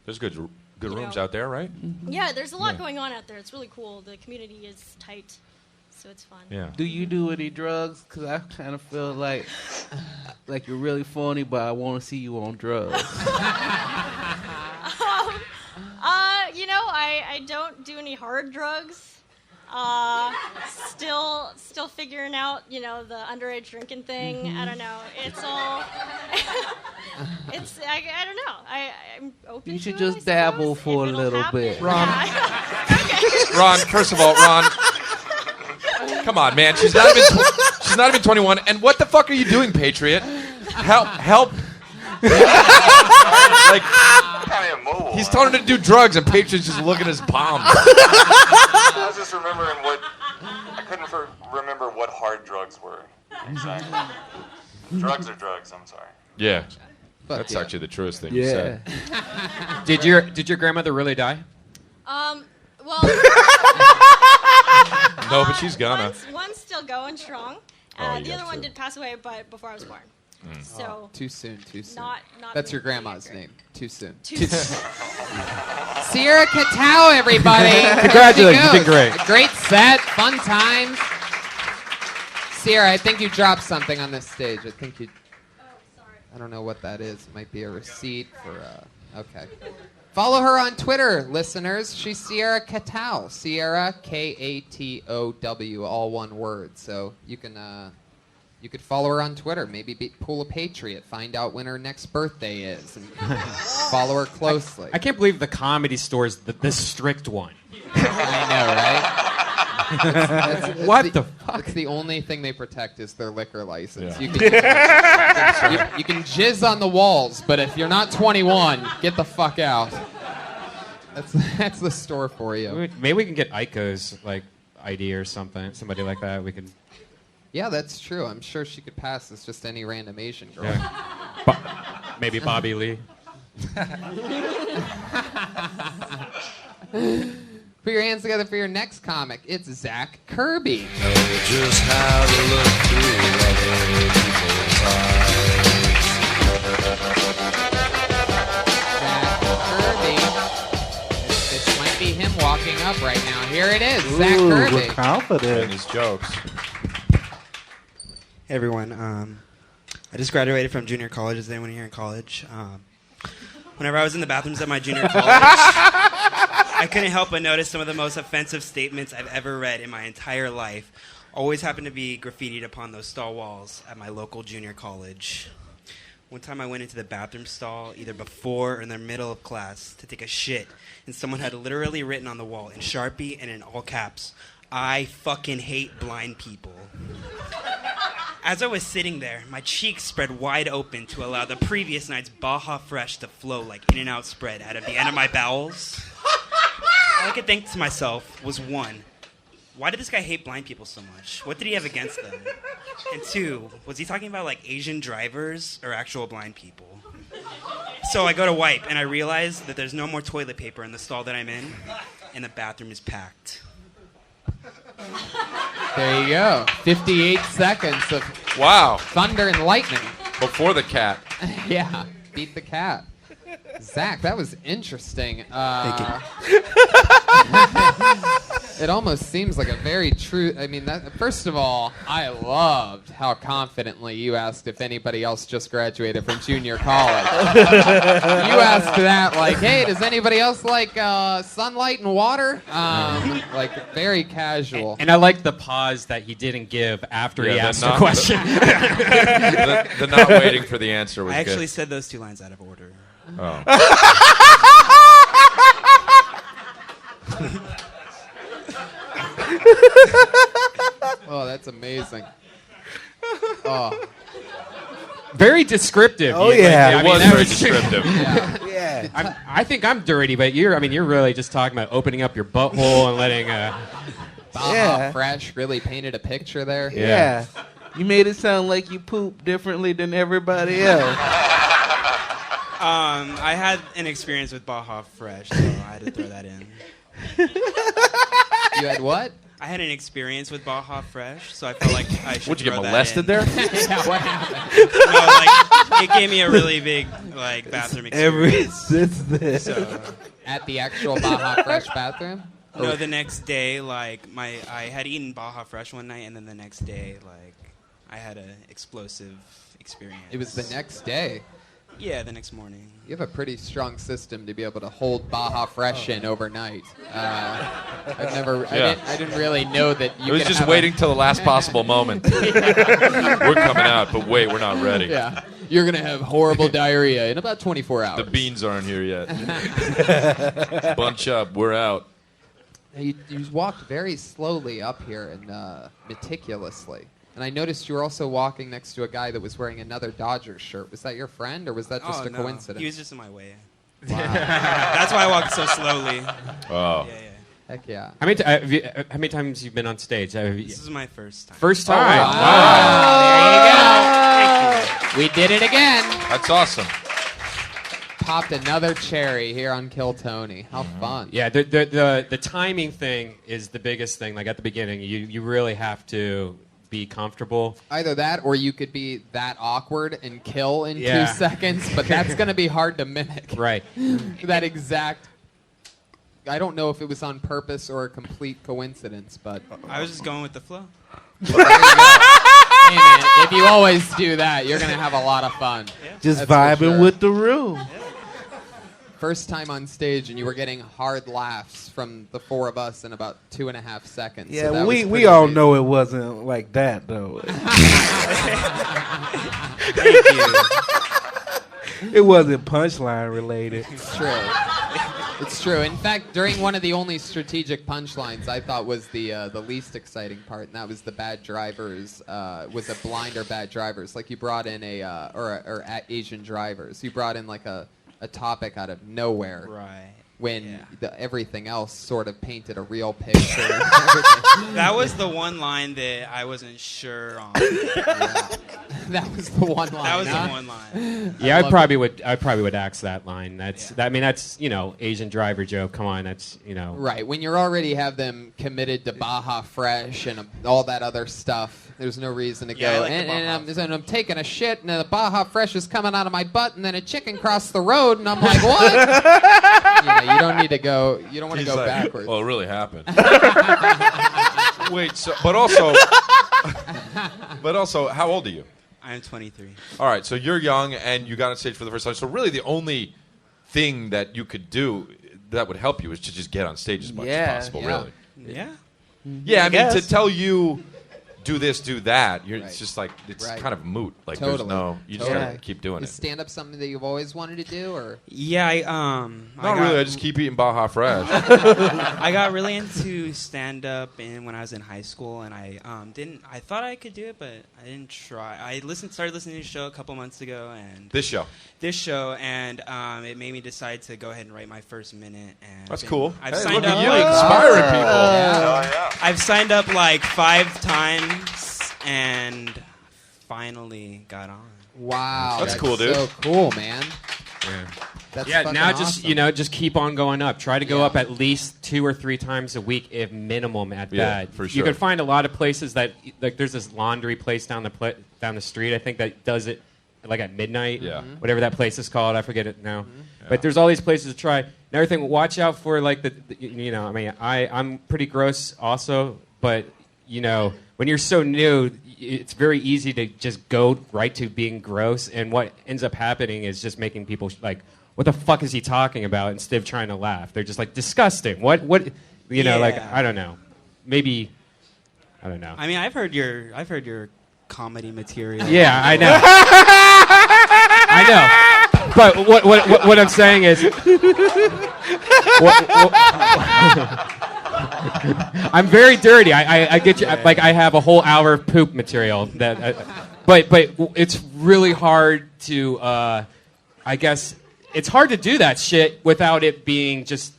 Speaker 7: There's good rooms out there, right?
Speaker 8: Yeah, there's a lot going on out there. It's really cool. The community is tight, so it's fun.
Speaker 7: Yeah.
Speaker 5: Do you do any drugs? Because I kind of feel like you're really funny, but I want to see you on drugs.
Speaker 8: I don't do any hard drugs. Still figuring out, the underage drinking thing. I don't know. It's all. I don't know. I'm open.
Speaker 5: You should
Speaker 8: to it,
Speaker 5: just dabble for a little bit.
Speaker 7: Ron. Ron, first of all, Ron. Come on, man. She's not even 21. And what the fuck are you doing, Patriot? Help. He's telling her to do drugs, and Patriot's just looking at his palm.
Speaker 4: I was just remembering I couldn't remember what hard drugs were. Exactly. Drugs are drugs. I'm sorry.
Speaker 7: Yeah. That's actually the truest thing you said.
Speaker 2: Did your grandmother really die?
Speaker 8: Well.
Speaker 7: No, but she's gonna.
Speaker 8: One's still going strong. The other one did pass away, but before I was born. So
Speaker 3: too soon.
Speaker 8: Not
Speaker 3: That's your grandma's name. Too soon.
Speaker 8: Too soon.
Speaker 3: Sierra Catao, everybody.
Speaker 2: Congratulations, you did great.
Speaker 3: Great set, fun times. Sierra, I think you dropped something on this stage. I think you.
Speaker 8: Oh, sorry.
Speaker 3: I don't know what that is. It might be a receipt for. Okay. Follow her on Twitter, listeners. She's Sierra Catao. Sierra Katow, all one word. So you can You could follow her on Twitter. Maybe pull a Patriot. Find out when her next birthday is. And follow her closely.
Speaker 2: I can't believe the Comedy Store's the strict one.
Speaker 3: I know, right?
Speaker 2: What the fuck?
Speaker 3: It's the only thing they protect is their liquor license.
Speaker 7: Yeah.
Speaker 3: You can jizz on the walls, but if you're not 21, get the fuck out. That's the store for you.
Speaker 2: Maybe we can get Aiko's like ID or something. Somebody like that. We could.
Speaker 3: Yeah, that's true. I'm sure she could pass as just any random Asian girl.
Speaker 2: Yeah. Maybe Bobby Lee.
Speaker 3: Put your hands together for your next comic. It's Zach Kirby.
Speaker 6: Know just how to look through other people's eyes.
Speaker 3: Zach Kirby. This might be him walking up right now. Here it is, Zach Kirby.
Speaker 5: We're confident.
Speaker 7: And his jokes.
Speaker 9: Hey everyone, I just graduated from junior college. Is anyone here in college? Whenever I was in the bathrooms at my junior college, I couldn't help but notice some of the most offensive statements I've ever read in my entire life. Always happened to be graffitied upon those stall walls at my local junior college. One time I went into the bathroom stall either before or in the middle of class to take a shit, and someone had literally written on the wall in Sharpie and in all caps, "I fucking hate blind people." As I was sitting there, my cheeks spread wide open to allow the previous night's Baja Fresh to flow like In-N-Out spread out of the end of my bowels. All I could think to myself was, one, why did this guy hate blind people so much? What did he have against them? And two, was he talking about like Asian drivers or actual blind people? So I go to wipe and I realize that there's no more toilet paper in the stall that I'm in, and the bathroom is packed.
Speaker 3: There you go. 58 seconds of
Speaker 7: Wow.
Speaker 3: thunder and lightning.
Speaker 7: Before the cat.
Speaker 3: Yeah, beat the cat. Zach, that was interesting.
Speaker 9: Thank you.
Speaker 3: It almost seems like a very true. I mean, first of all, I loved how confidently you asked if anybody else just graduated from junior college. You asked that like, "Hey, does anybody else like sunlight and water?" Like very casual.
Speaker 2: And I like the pause that he didn't give after he
Speaker 7: Yeah,
Speaker 2: asked the question.
Speaker 7: The not waiting for the answer was
Speaker 9: I actually
Speaker 7: good.
Speaker 9: said those two lines out of order.
Speaker 7: Oh.
Speaker 3: Oh, that's amazing. Oh,
Speaker 2: Very descriptive.
Speaker 5: Oh,
Speaker 2: You-
Speaker 5: yeah.
Speaker 2: I
Speaker 7: It
Speaker 2: mean,
Speaker 7: was
Speaker 2: that
Speaker 7: very descriptive.
Speaker 5: Yeah.
Speaker 2: I think I'm dirty, but you're really just talking about opening up your butthole and letting.
Speaker 3: Baja
Speaker 5: Yeah.
Speaker 3: Fresh really painted a picture there.
Speaker 5: Yeah. You made it sound like you poop differently than everybody else.
Speaker 9: I had an experience with Baja Fresh, so I had to throw that in.
Speaker 3: You had what?
Speaker 9: I had an experience with Baja Fresh, so I felt like I should
Speaker 7: Would you get
Speaker 9: throw that
Speaker 7: molested
Speaker 9: in.
Speaker 7: there?
Speaker 3: Yeah, what happened?
Speaker 9: No, like, it gave me a really big, like, bathroom
Speaker 5: Ever
Speaker 9: experience.
Speaker 5: since then.
Speaker 9: So,
Speaker 3: At the actual Baja Fresh bathroom?
Speaker 9: no, the next day, like, I had eaten Baja Fresh one night, and then the next day, like, I had an explosive experience.
Speaker 3: It was the next day.
Speaker 9: Yeah, the next morning.
Speaker 3: You have a pretty strong system to be able to hold Baja Fresh in overnight. I've never,
Speaker 7: Yeah.
Speaker 3: I didn't really know that you
Speaker 7: It was
Speaker 3: could
Speaker 7: just
Speaker 3: have
Speaker 7: waiting till the last possible moment. We're coming out, but wait, we're not ready.
Speaker 3: Yeah, you're gonna have horrible diarrhea in about 24 hours.
Speaker 7: The beans aren't here yet. Bunch up, we're out.
Speaker 3: You walked very slowly up here and meticulously. And I noticed you were also walking next to a guy that was wearing another Dodgers shirt. Was that your friend, or was that just a
Speaker 9: no.
Speaker 3: coincidence?
Speaker 9: He was just in my way.
Speaker 3: Wow.
Speaker 9: That's why I walked so slowly.
Speaker 7: Oh.
Speaker 9: Yeah.
Speaker 3: Heck yeah.
Speaker 2: How many times you've been on stage?
Speaker 9: This is my first time.
Speaker 2: First time.
Speaker 3: Wow. There you go. We did it again.
Speaker 7: That's awesome.
Speaker 3: Popped another cherry here on Kill Tony. How fun.
Speaker 2: Yeah, the timing thing is the biggest thing. Like at the beginning, you really have to be comfortable.
Speaker 3: Either that, or you could be that awkward and kill in 2
Speaker 2: Yeah.
Speaker 3: seconds, but that's going to be hard to mimic.
Speaker 2: Right.
Speaker 3: That exact. I don't know if it was on purpose or a complete coincidence, but.
Speaker 9: I was just going with the flow.
Speaker 3: There you go. Hey man, if you always do that, you're going to have a lot of fun.
Speaker 5: Just
Speaker 3: That's for
Speaker 5: vibing
Speaker 3: sure.
Speaker 5: with the room.
Speaker 3: First time on stage, and you were getting hard laughs from the four of us in about 2.5 seconds.
Speaker 5: Yeah,
Speaker 3: so that was
Speaker 5: we
Speaker 3: pretty
Speaker 5: all
Speaker 3: amazing.
Speaker 5: know it wasn't like that though.
Speaker 9: Thank you.
Speaker 5: It wasn't punchline related.
Speaker 3: It's true. It's true. In fact, during one of the only strategic punchlines, I thought was the least exciting part, and that was the bad drivers. Was it blind or bad drivers? Like you brought in or Asian drivers. You brought in like a topic out of nowhere.
Speaker 9: Right.
Speaker 3: When
Speaker 9: Yeah.
Speaker 3: everything else sort of painted a real picture.
Speaker 9: That was the one line that I wasn't sure on.
Speaker 3: That was the one line.
Speaker 9: That was
Speaker 3: huh?
Speaker 9: the one line.
Speaker 2: Yeah, I
Speaker 3: love
Speaker 2: probably would axe that line. That's Asian driver joke. Come on, that's
Speaker 3: Right. When you already have them committed to Baja Fresh and all that other stuff, there's no reason to
Speaker 9: Yeah, I
Speaker 3: go.
Speaker 9: like the
Speaker 3: And I'm taking a shit, and the Baja Fresh is coming out of my butt, and then a chicken crossed the road, and I'm like, what? You don't need to go. You don't want to
Speaker 7: He's
Speaker 3: go
Speaker 7: like,
Speaker 3: backwards.
Speaker 7: Well, it really happened. Wait, but also, how old are you?
Speaker 9: I'm 23.
Speaker 7: All right, so you're young and you got on stage for the first time. So really, the only thing that you could do that would help you is to just get on stage as much as possible.
Speaker 3: Yeah.
Speaker 7: Really.
Speaker 9: Yeah.
Speaker 7: Yeah, I mean, to
Speaker 9: guess.
Speaker 7: tell you, do this, do that. It's
Speaker 3: Right.
Speaker 7: just like it's
Speaker 3: Right.
Speaker 7: kind of moot. Like
Speaker 3: Totally.
Speaker 7: there's no, you just
Speaker 3: Totally.
Speaker 7: gotta keep doing
Speaker 3: Is
Speaker 7: it.
Speaker 3: stand-up something that you've always wanted to do, or?
Speaker 9: Yeah,
Speaker 7: Not really. I just keep eating Baja Fresh.
Speaker 9: I got really into stand up when I was in high school, and I thought I could do it, but I didn't try. I started listening to the show a couple months ago, and
Speaker 7: This show.
Speaker 9: and it made me decide to go ahead and write my first minute. And
Speaker 7: That's cool.
Speaker 9: I've
Speaker 7: Hey,
Speaker 9: signed
Speaker 7: look
Speaker 9: up
Speaker 7: at you,
Speaker 9: like,
Speaker 7: inspiring people.
Speaker 4: Oh, yeah.
Speaker 9: I've signed up like 5 times, and finally got on.
Speaker 3: Wow,
Speaker 7: That's cool, dude.
Speaker 3: So cool, man. That's
Speaker 2: Yeah,
Speaker 3: fucking
Speaker 2: now just
Speaker 3: awesome.
Speaker 2: just keep on going up. Try to go
Speaker 3: Yeah.
Speaker 2: up at least 2 or 3 times a week, if minimum at
Speaker 7: Yeah,
Speaker 2: that.
Speaker 7: for
Speaker 2: You
Speaker 7: sure.
Speaker 2: can find a lot of places that like there's this laundry place down the street. I think that does it like at midnight.
Speaker 7: Yeah.
Speaker 2: Whatever that place is called, I forget it now. But there's all these places to try. Another thing, watch out for like I mean, I'm pretty gross also, but when you're so new, it's very easy to just go right to being gross, and what ends up happening is just making people like, what the fuck is he talking about, instead of trying to laugh. They're just like, disgusting. What like,
Speaker 9: Yeah.
Speaker 2: I don't know. Maybe, I don't know.
Speaker 9: I mean, I've heard your comedy material.
Speaker 2: Yeah, I know. I know. But what I'm saying is, I'm very dirty. I get you. Like I have a whole hour of poop material but it's really hard to. I guess it's hard to do that shit without it being just.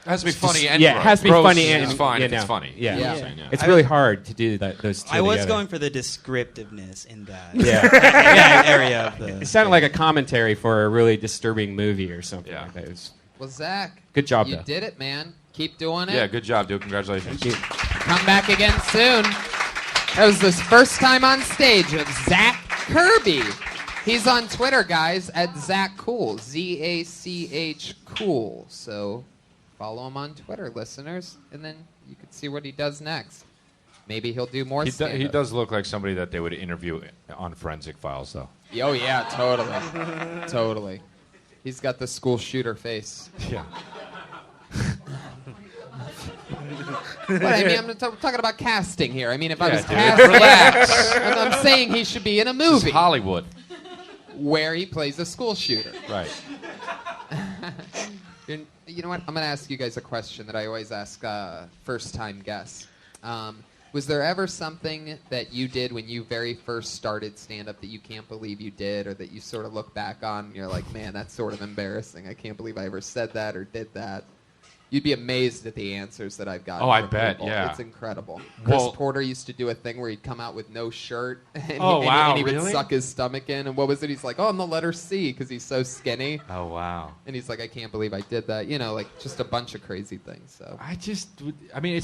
Speaker 7: It has to be funny and
Speaker 2: yeah, it has to be
Speaker 7: gross
Speaker 2: funny and
Speaker 7: is fine if
Speaker 2: you
Speaker 7: it's
Speaker 2: know.
Speaker 7: funny.
Speaker 2: Yeah,
Speaker 3: Yeah.
Speaker 7: Yeah.
Speaker 2: it's really hard to do those two
Speaker 9: I was
Speaker 2: together.
Speaker 9: going for the descriptiveness in that
Speaker 2: Yeah.
Speaker 9: area of the.
Speaker 2: It sounded like a commentary for a really disturbing movie or something.
Speaker 7: Yeah.
Speaker 2: Like that. It was
Speaker 3: Well, Zach,
Speaker 2: good job,
Speaker 3: you
Speaker 2: though.
Speaker 3: did it, man. Keep doing it.
Speaker 7: Yeah, good job, dude. Congratulations.
Speaker 3: Come back again soon. That was this first time on stage of Zach Kirby. He's on Twitter, guys, at Zach Cool, ZACH Cool. So follow him on Twitter, listeners, and then you can see what he does next. Maybe he'll do more
Speaker 7: He
Speaker 3: stand-up.
Speaker 7: does look like somebody that they would interview on Forensic Files, though.
Speaker 3: Oh yeah, totally, totally. He's got the school shooter face.
Speaker 7: Yeah.
Speaker 3: But I mean, I'm talking about casting here. I mean, if I
Speaker 7: Yeah,
Speaker 3: was
Speaker 7: dude.
Speaker 3: casting,
Speaker 7: Relax.
Speaker 3: I'm saying he should be in a
Speaker 7: This is
Speaker 3: movie
Speaker 7: Hollywood.
Speaker 3: where he plays a school shooter.
Speaker 7: Right.
Speaker 3: You know what? I'm going to ask you guys a question that I always ask first-time guests. Was there ever something that you did when you very first started stand-up that you can't believe you did, or that you sort of look back on and you're like, man, that's sort of embarrassing. I can't believe I ever said that or did that. You'd be amazed at the answers that I've gotten.
Speaker 7: Oh, I
Speaker 3: from
Speaker 7: bet,
Speaker 3: people.
Speaker 7: yeah.
Speaker 3: It's incredible. Chris
Speaker 7: Well-
Speaker 3: Porter used to do a thing where he'd come out with no shirt. And
Speaker 7: Oh,
Speaker 3: he,
Speaker 7: wow,
Speaker 3: and he would
Speaker 7: really?
Speaker 3: suck his stomach in. And what was it? He's like, oh, I'm the letter C because he's so skinny.
Speaker 7: Oh, wow.
Speaker 3: And he's like, I can't believe I did that. You know, like just a bunch of crazy things. So
Speaker 7: I mean,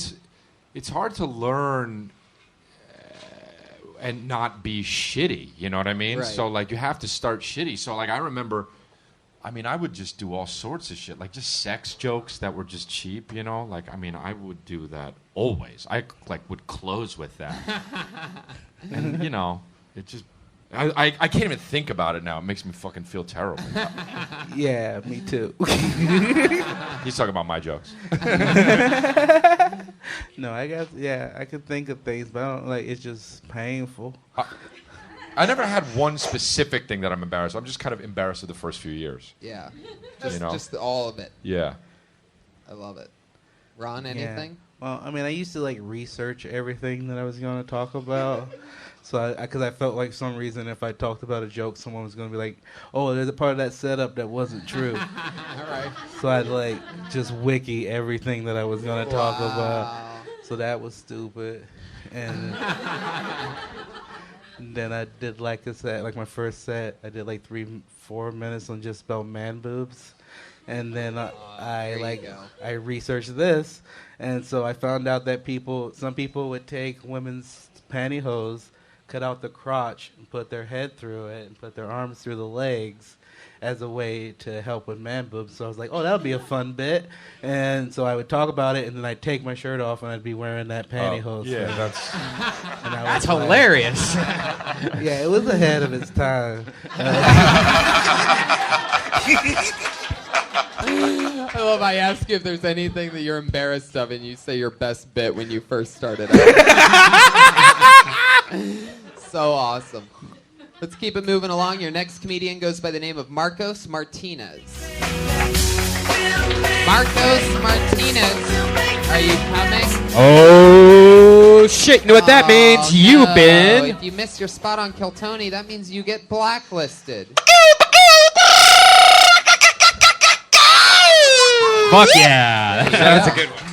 Speaker 7: it's hard to learn and not be shitty. You know what I mean?
Speaker 3: Right.
Speaker 7: So like, you have to start shitty. So like, I remember. I mean, I would just do all sorts of shit, like just sex jokes that were just cheap, you know? Like, I mean, I would do that always. I, like, would close with that. And, you know, it just I can't even think about it now. It makes me fucking feel terrible.
Speaker 5: Yeah, me too.
Speaker 7: He's talking about my jokes.
Speaker 5: No, I guess, yeah, I could think of things, but I don't, like, it's just painful.
Speaker 7: I never had one specific thing that I'm embarrassed of. I'm just kind of embarrassed of the first few years.
Speaker 3: Yeah.
Speaker 7: You know?
Speaker 3: Just all of it.
Speaker 7: Yeah.
Speaker 3: I love it. Ron, anything?
Speaker 5: Yeah. Well, I mean, I used to, like, research everything that I was going to talk about. So, because I felt like some reason if I talked about a joke, someone was going to be like, oh, there's a part of that setup that wasn't true.
Speaker 3: All right.
Speaker 5: So I'd, like, just wiki everything that I was going to talk about. So that was stupid. And then I did, like a set, like my first set, I did, like, 3-4 minutes on just about man boobs. And then I researched this, and so I found out that some people would take women's pantyhose, cut out the crotch, and put their head through it, and put their arms through the legs as a way to help with man boobs. So I was like, oh, that would be a fun bit. And so I would talk about it, and then I'd take my shirt off, and I'd be wearing that pantyhose.
Speaker 7: Yeah,
Speaker 2: That's hilarious.
Speaker 5: Yeah, it was ahead of its time.
Speaker 3: I love I ask you if there's anything that you're embarrassed of, and you say your best bit when you first started out. So awesome. Let's keep it moving along. Your next comedian goes by the name of Marcos Martinez. Marcos Martinez, are you coming?
Speaker 2: Oh, shit. You know what that means? You've
Speaker 3: No.
Speaker 2: been...
Speaker 3: If you miss your spot on Kiltony, that means you get blacklisted.
Speaker 2: Fuck yeah. That's a good one.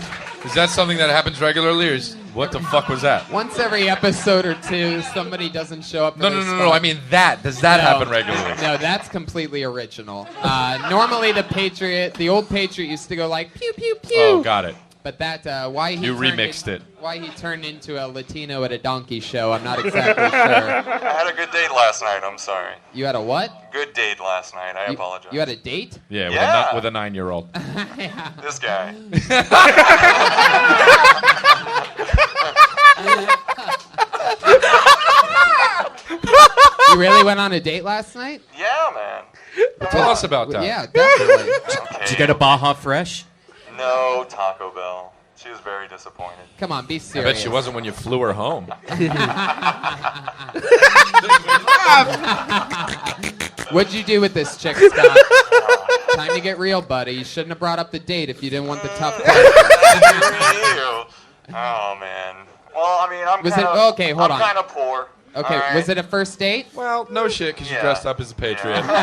Speaker 7: Is that something that happens regularly, or what the fuck was that?
Speaker 3: Once every episode or two, somebody doesn't show up.
Speaker 7: No. I mean that. Does that happen regularly?
Speaker 3: No, that's completely original. Normally, the old Patriot used to go like pew pew pew.
Speaker 7: Oh, got it.
Speaker 3: But that why he
Speaker 7: You
Speaker 3: turned
Speaker 7: remixed it.
Speaker 3: Why he turned into a Latino at a donkey show, I'm not exactly sure.
Speaker 4: I had a good date last night. I'm sorry.
Speaker 3: You had a what?
Speaker 4: Good date last night. I apologize.
Speaker 3: You had a date?
Speaker 7: Yeah, with a 9-year-old.
Speaker 4: This guy.
Speaker 3: You really went on a date last night?
Speaker 4: Yeah, man.
Speaker 7: Tell us about that.
Speaker 3: Yeah, definitely.
Speaker 1: Did you go to Baja Fresh?
Speaker 4: No, Taco Bell. She was very disappointed.
Speaker 3: Come on, be
Speaker 7: I
Speaker 3: serious.
Speaker 7: bet she wasn't when you flew her home.
Speaker 3: What'd you do with this chick, Scott? Time to get real, buddy. You shouldn't have brought up the date if you didn't want the tough part.
Speaker 4: Oh, man. Well, I mean, I'm
Speaker 3: hold on.
Speaker 4: kind of poor.
Speaker 3: Okay,
Speaker 4: right?
Speaker 3: was it a first date?
Speaker 7: Well, no shit, because you dressed up as a Patriot.
Speaker 4: See what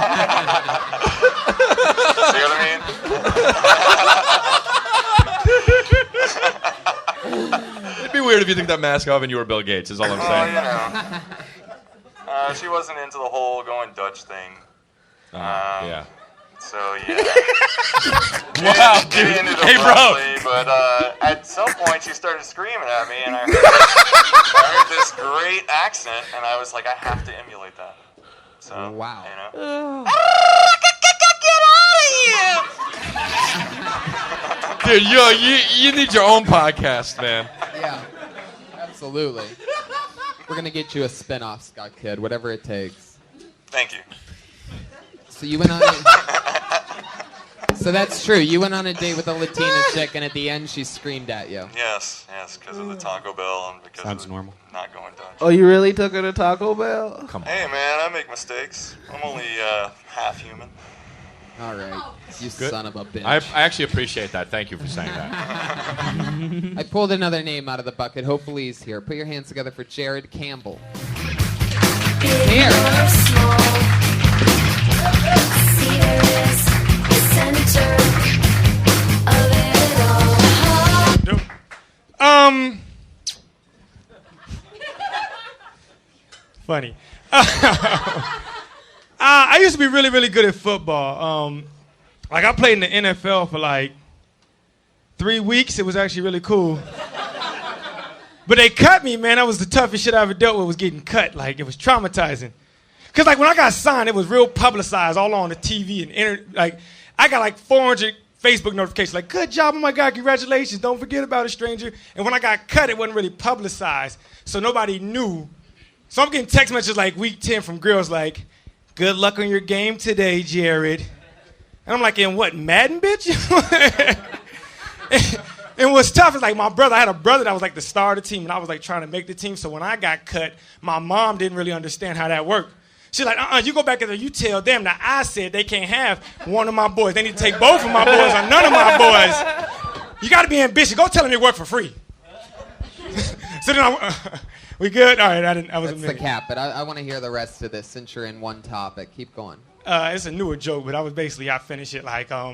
Speaker 4: I mean?
Speaker 7: It'd be weird if you took that mask off and you were Bill Gates, is all I'm saying.
Speaker 4: She wasn't into the whole going Dutch thing.
Speaker 7: Yeah.
Speaker 4: So, yeah.
Speaker 7: Wow, dude. Hey, bro.
Speaker 4: But at some point, she started screaming at me, and I heard this great accent, and I was like, I have to emulate that. So,
Speaker 3: wow.
Speaker 4: You know.
Speaker 7: Dude, you need your own podcast, man.
Speaker 3: Yeah, absolutely. We're going to get you a spinoff, Scott Kidd, whatever it takes.
Speaker 4: Thank you.
Speaker 3: So you went on So that's true. You went on a date with a Latina chick, and at the end, she screamed at you.
Speaker 4: Yes, because of the Taco Bell and because
Speaker 1: Sounds
Speaker 4: of
Speaker 1: normal.
Speaker 4: not going Dutch.
Speaker 5: Oh, you really took her to Taco Bell?
Speaker 7: Come on.
Speaker 4: Hey, man, I make mistakes. I'm only half human.
Speaker 3: All right. You son of a bitch.
Speaker 7: I actually appreciate that. Thank you for saying that.
Speaker 3: I pulled another name out of the bucket. Hopefully he's here. Put your hands together for Jared Campbell. He's here.
Speaker 10: Funny. I used to be really, really good at football. Like I played in the NFL for like 3 weeks. It was actually really cool. But they cut me, man. That was the toughest shit I ever dealt with, was getting cut. Like it was traumatizing. Cause like when I got signed, it was real publicized all on the TV and like I got like 400 Facebook notifications like, good job, oh my God, congratulations, don't forget about it, stranger. And when I got cut, it wasn't really publicized, so nobody knew. So I'm getting text messages like week 10 from girls like, good luck on your game today, Jared. And I'm like, in what, Madden, bitch? And what's tough is like I had a brother that was like the star of the team, and I was like trying to make the team. So when I got cut, my mom didn't really understand how that worked. She's like, you go back in there, you tell them that I said they can't have one of my boys. They need to take both of my boys or none of my boys. You got to be ambitious. Go tell them you work for free. So then we good? All right, I was
Speaker 3: That's the cap, but I want to hear the rest of this since you're in one topic. Keep going.
Speaker 10: It's a newer joke, but I finish it like, I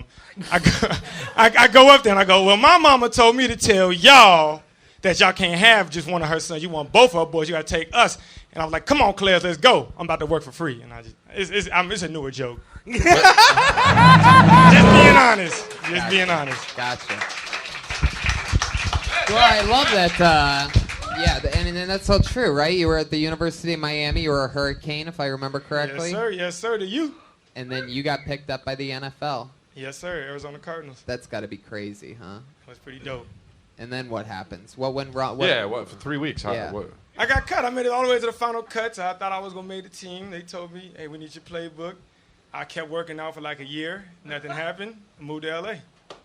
Speaker 10: go up there and I go, well, my mama told me to tell y'all that y'all can't have just one of her sons. You want both of her boys. You got to take us. And I was like, come on, Claire, let's go. I'm about to work for free. And it's a newer joke. Just being honest. Just being honest.
Speaker 3: Gotcha. Well, I love that. And that's so true, right? You were at the University of Miami. You were a Hurricane, if I remember correctly.
Speaker 10: Yes, sir. Yes, sir. To you.
Speaker 3: And then you got picked up by the NFL.
Speaker 10: Yes, sir. Arizona Cardinals.
Speaker 3: That's got to be crazy, huh?
Speaker 10: That's pretty dope.
Speaker 3: And then what happens? What went wrong?
Speaker 7: For 3 weeks. Huh?
Speaker 3: Yeah.
Speaker 10: I got cut. I made it all the way to the final cuts. I thought I was going to make the team. They told me, hey, we need your playbook. I kept working out for like a year. Nothing happened. I moved to L.A.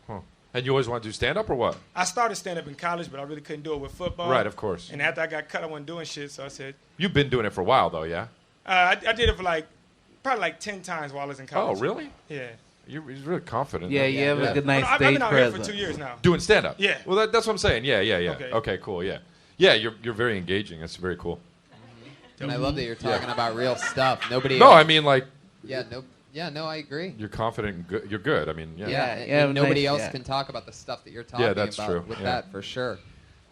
Speaker 7: Huh. And you always want to do stand-up or what?
Speaker 10: I started stand-up in college, but I really couldn't do it with football.
Speaker 7: Right, of course.
Speaker 10: And after I got cut, I wasn't doing shit, so I said...
Speaker 7: You've been doing it for a while, though, yeah?
Speaker 10: I did it for probably 10 times while I was in college.
Speaker 7: Oh, really?
Speaker 10: Yeah.
Speaker 7: You're really confident.
Speaker 5: Yeah, you have a good nice
Speaker 10: I've
Speaker 5: stage
Speaker 10: been out
Speaker 5: presence.
Speaker 10: here for 2 years now.
Speaker 7: Doing stand-up?
Speaker 10: Yeah.
Speaker 7: Well, that's what I'm saying. Yeah.
Speaker 10: Okay.
Speaker 7: Okay, cool, yeah. Yeah, you're very engaging. That's very cool.
Speaker 3: And I love that you're talking about real stuff. Nobody.
Speaker 7: No,
Speaker 3: else,
Speaker 7: I mean, like...
Speaker 3: No, I agree.
Speaker 7: You're confident and good. You're good. I mean,
Speaker 3: And nobody else can talk about the stuff that you're talking about
Speaker 7: true.
Speaker 3: with that, for sure.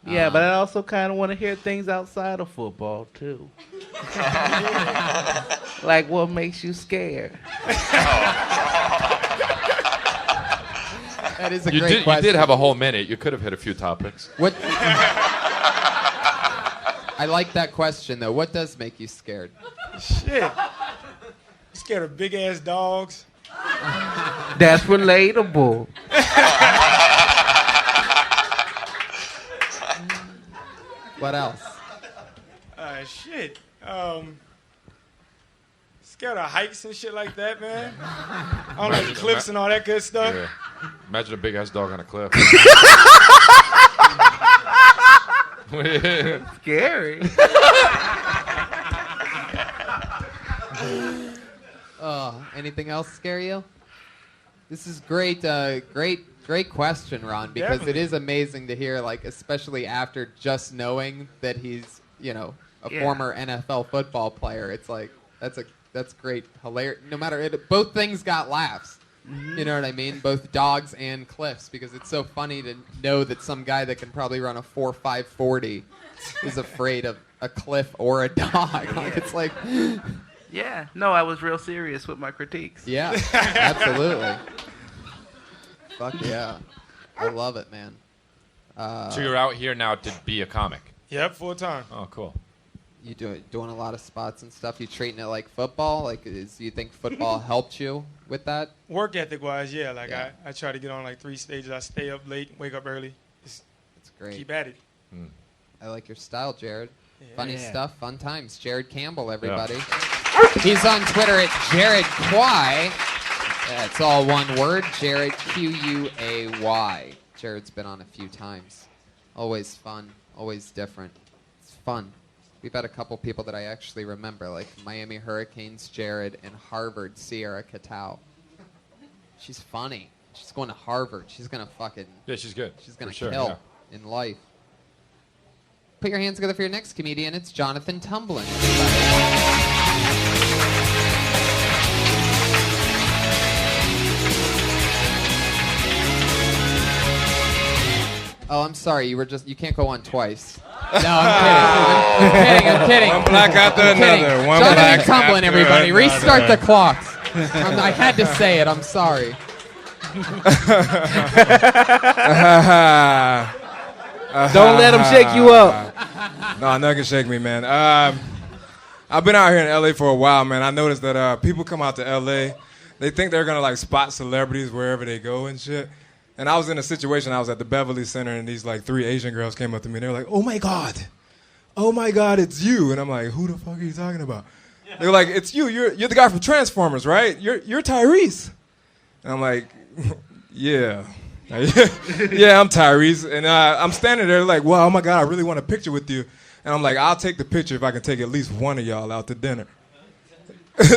Speaker 5: Yeah, but I also kind of want to hear things outside of football, too. Like, what makes you scared?
Speaker 3: That is a great question.
Speaker 7: You did have a whole minute. You could have hit a few topics.
Speaker 3: What? I like that question, though. What does make you scared?
Speaker 10: Shit. Scared of big-ass dogs.
Speaker 5: That's relatable.
Speaker 3: What else?
Speaker 10: Shit. Scared of hikes and shit like that, man. I don't like cliffs and all that good stuff.
Speaker 7: Yeah. Imagine a big-ass dog on a cliff.
Speaker 5: Scary.
Speaker 3: Anything else scare you? This is great, great question, Ron, because
Speaker 10: Definitely.
Speaker 3: it is amazing to hear, like, especially after just knowing that he's, a former NFL football player. It's like, that's great, hilarious. No matter it, both things got laughs. Mm-hmm. You know what I mean? Both dogs and cliffs, because it's so funny to know that some guy that can probably run a 4.5 40 is afraid of a cliff or a dog. Like, it's like...
Speaker 5: Yeah, no, I was real serious with my critiques.
Speaker 3: Yeah, absolutely. Fuck yeah. I love it, man.
Speaker 7: So you're out here now to be a comic?
Speaker 10: Yep, full time.
Speaker 7: Oh, cool.
Speaker 3: You doing a lot of spots and stuff? You treating it like football? Like, do you think football helped you with that?
Speaker 10: Work ethic-wise, yeah. Like,
Speaker 3: Yeah.
Speaker 10: I try to get on, 3 stages. I stay up late, wake up early. Just
Speaker 3: That's great.
Speaker 10: keep at it.
Speaker 3: I like your style, Jared.
Speaker 10: Yeah.
Speaker 3: Funny
Speaker 5: Yeah.
Speaker 3: stuff, fun times. Jared Campbell, everybody. He's on Twitter at Jared Quay. That's all one word, Jared, Quay. Jared's been on a few times. Always fun, always different. It's fun. We've had a couple people that I actually remember, like Miami Hurricanes Jared and Harvard Sierra Cattell. She's funny. She's going to Harvard. She's going to fucking...
Speaker 7: Yeah, she's good.
Speaker 3: She's going to
Speaker 7: For sure,
Speaker 3: kill
Speaker 7: yeah.
Speaker 3: in life. Put your hands together for your next comedian. It's Jonathan Tumblin. Oh, I'm sorry. You can't go on twice. No, I'm kidding.
Speaker 11: One black after another. One
Speaker 3: Jonathan
Speaker 11: black
Speaker 3: Tumblin,
Speaker 11: after
Speaker 3: everybody.
Speaker 11: another.
Speaker 3: Restart the clocks. I had to say it. I'm sorry.
Speaker 5: Don't let them shake you up.
Speaker 11: No, nothing can shake me, man. I've been out here in LA for a while, man. I noticed that people come out to LA, they think they're gonna spot celebrities wherever they go and shit. And I was in a situation, I was at the Beverly Center, and these 3 Asian girls came up to me, and they were like, "Oh my God, "Oh my God, it's you!" And I'm like, "Who the fuck are you talking about?" They're like, "It's you. You're the guy from Transformers, right? You're Tyrese." And I'm like, "Yeah." Yeah, I'm Tyrese. And I'm standing there like, "Wow, oh my God, I really want a picture with you." And I'm like, "I'll take the picture if I can take at least one of y'all out to dinner."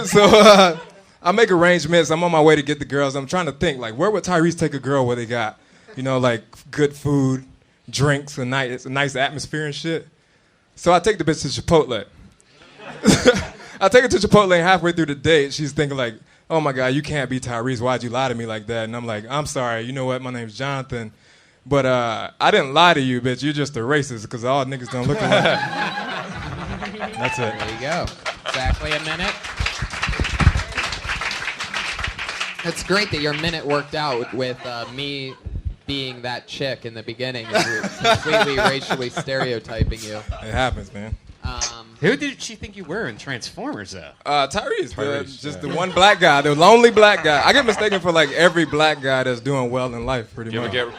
Speaker 11: So I make arrangements. I'm on my way to get the girls. I'm trying to think, like, where would Tyrese take a girl where they got, like, good food, drinks, a nice atmosphere and shit? So I take the bitch to Chipotle. I take her to Chipotle, and halfway through the date, she's thinking like, "Oh my God, you can't be Tyrese. Why'd you lie to me like that?" And I'm like, "I'm sorry. You know what? My name's Jonathan. But I didn't lie to you, bitch. You're just a racist because all niggas don't look alike." That's it.
Speaker 3: There you go. Exactly a minute. It's great that your minute worked out with me being that chick in the beginning and completely racially stereotyping you.
Speaker 11: It happens, man.
Speaker 2: Who did she think you were in Transformers, though?
Speaker 11: Tyrese, just the one black guy, the lonely black guy. I get mistaken for like every black guy that's doing well in life, pretty much.
Speaker 7: You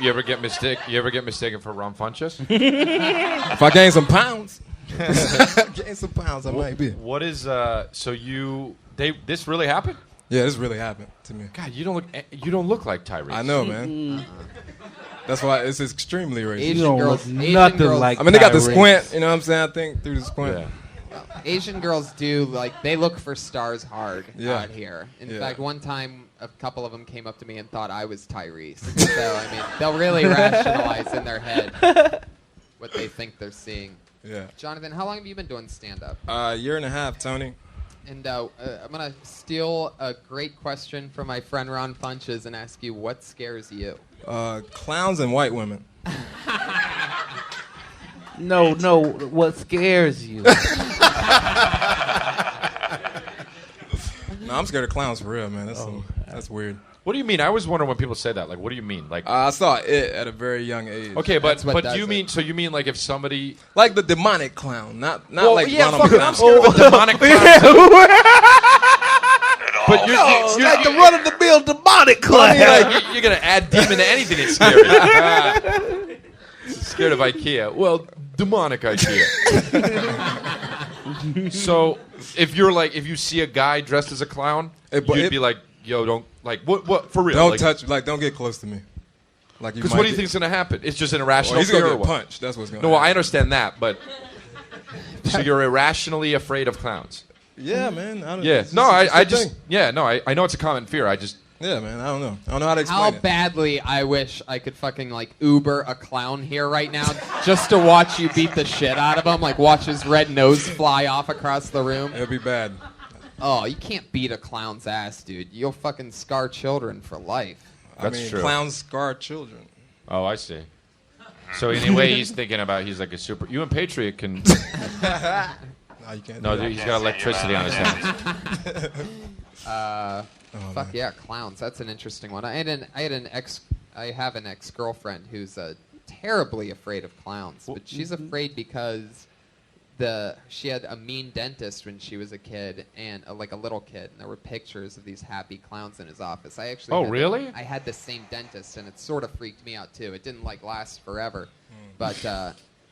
Speaker 7: ever get mistaken for Ron Funches?
Speaker 11: If I gain some pounds, I might be.
Speaker 7: What is this really happened?
Speaker 11: Yeah, this really happened to me.
Speaker 7: God, you don't look like Tyrese.
Speaker 11: I know, man. That's why it's extremely racist.
Speaker 5: Asian girls, nothing girls, like
Speaker 11: I mean, they got the squint, you know what I'm saying? I think through the squint.
Speaker 3: Yeah. Asian girls do, they look for stars hard out here. In fact, one time, a couple of them came up to me and thought I was Tyrese. So, I mean, they'll really rationalize in their head what they think they're seeing.
Speaker 11: Yeah.
Speaker 3: Jonathan, how long have you been doing stand-up?
Speaker 11: A year and a half, Tony.
Speaker 3: And I'm going to steal a great question from my friend Ron Funches and ask you, what scares you?
Speaker 11: Clowns and white women.
Speaker 5: No, what scares you?
Speaker 11: No, I'm scared of clowns for real, man. That's weird.
Speaker 7: What do you mean? I always wonder when people say that. Like, what do you mean? Like,
Speaker 11: I saw it at a very young age.
Speaker 7: Okay, but do you mean? So you mean like if somebody
Speaker 11: like the demonic clown, not
Speaker 7: well,
Speaker 11: like
Speaker 7: yeah,
Speaker 11: Ronald McDonald.
Speaker 7: I'm scared of the demonic clown. But you're
Speaker 5: like the run-of-the-mill demonic clown.
Speaker 7: You're gonna add demon to anything. It's scary. Scared of IKEA. Well, demonic IKEA. So if you see a guy dressed as a clown, you'd be like, "Yo, don't like what for real?
Speaker 11: Don't touch, don't get close to me." Like,
Speaker 7: because what do you think is gonna happen? It's just an irrational.
Speaker 11: He's gonna
Speaker 7: fear
Speaker 11: get punched. That's what's gonna.
Speaker 7: No,
Speaker 11: happen.
Speaker 7: I understand that, but so you're irrationally afraid of clowns.
Speaker 11: Yeah, man. I
Speaker 7: know it's a common fear.
Speaker 11: Yeah, man. I don't know how to explain it.
Speaker 3: How badly I wish I could fucking Uber a clown here right now just to watch you beat the shit out of him, watch his red nose fly off across the room.
Speaker 11: It'll be bad.
Speaker 3: Oh, you can't beat a clown's ass, dude. You'll fucking scar children for life.
Speaker 7: That's true.
Speaker 11: Clowns scar children.
Speaker 7: Oh, I see. So anyway, he's thinking about he's like a super. You and Patriot can.
Speaker 11: No, you can't.
Speaker 7: No, dude, he's got electricity on his hands.
Speaker 3: Fuck yeah, clowns. That's an interesting one. I have an ex-girlfriend who's terribly afraid of clowns, but she's afraid because she had a mean dentist when she was a kid and a little kid, and there were pictures of these happy clowns in his office. I had the same dentist, and it sort of freaked me out too. It didn't last forever, but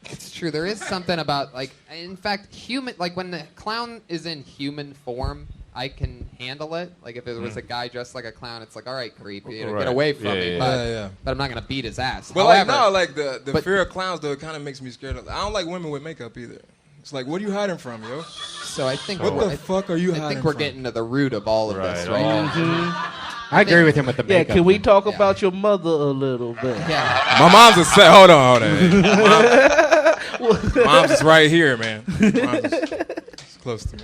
Speaker 3: it's true. There is something about in fact, when the clown is in human form, I can handle it. If there was a guy dressed like a clown, it's all right, creep, get away from me. But I'm not gonna beat his ass.
Speaker 11: But
Speaker 3: however,
Speaker 11: the fear of clowns though, it kind of makes me scared. I don't like women with makeup either. It's what are you hiding from, yo?
Speaker 3: So I think
Speaker 11: what the fuck are you hiding from?
Speaker 3: I think we're getting to the root of all of this right now.
Speaker 2: I agree with him with the makeup.
Speaker 5: Yeah, can we talk about your mother a little bit?
Speaker 3: Yeah.
Speaker 11: My mom's hold on. Mom's is right here, man. Mom's is close to me.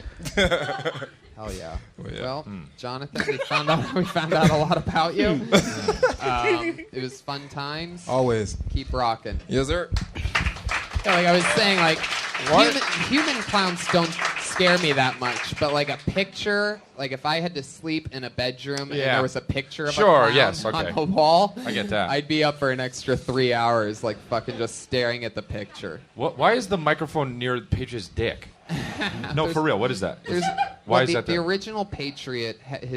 Speaker 3: Hell yeah. Well, Jonathan, we found out a lot about you. It was fun times.
Speaker 11: Always.
Speaker 3: Keep rocking.
Speaker 11: Yes, sir.
Speaker 3: Yeah, I was saying, human clowns don't scare me that much, but a picture, if I had to sleep in a bedroom and there was a picture of a clown on the wall,
Speaker 7: I get that.
Speaker 3: I'd be up for an extra 3 hours, fucking just staring at the picture.
Speaker 7: Why is the microphone near Patriot's dick? No, for real. What is that? Why is that?
Speaker 3: The original Patriot, he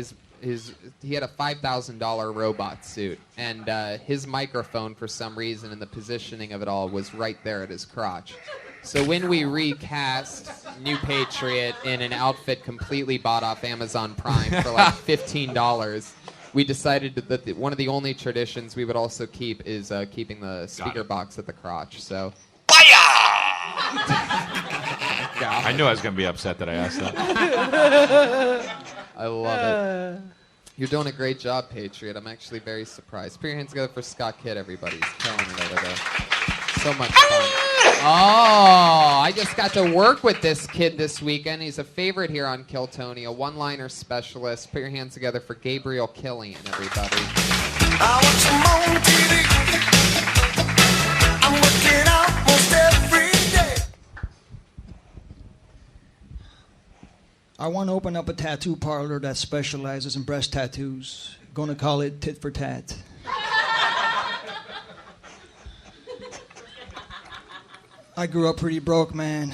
Speaker 3: had a $5,000 robot suit, and his microphone, for some reason, and the positioning of it all was right there at his crotch. So when we recast New Patriot in an outfit completely bought off Amazon Prime for like $15, we decided that one of the only traditions we would also keep is keeping the speaker box at the crotch. So.
Speaker 12: I knew I was going to be upset that I asked that.
Speaker 3: I love it. You're doing a great job, Patriot. I'm actually very surprised. Put your hands together for Scott Kidd, everybody. He's killing it over there. So much fun. Oh, I just got to work with this kid this weekend. He's a favorite here on Kill Tony, a one-liner specialist. Put your hands together for Gabriel Killian, everybody.
Speaker 6: I watch him on TV. I'm working almost every day.
Speaker 13: I want to open up a tattoo parlor that specializes in breast tattoos. Gonna call it Tit for Tat. I grew up pretty broke, man.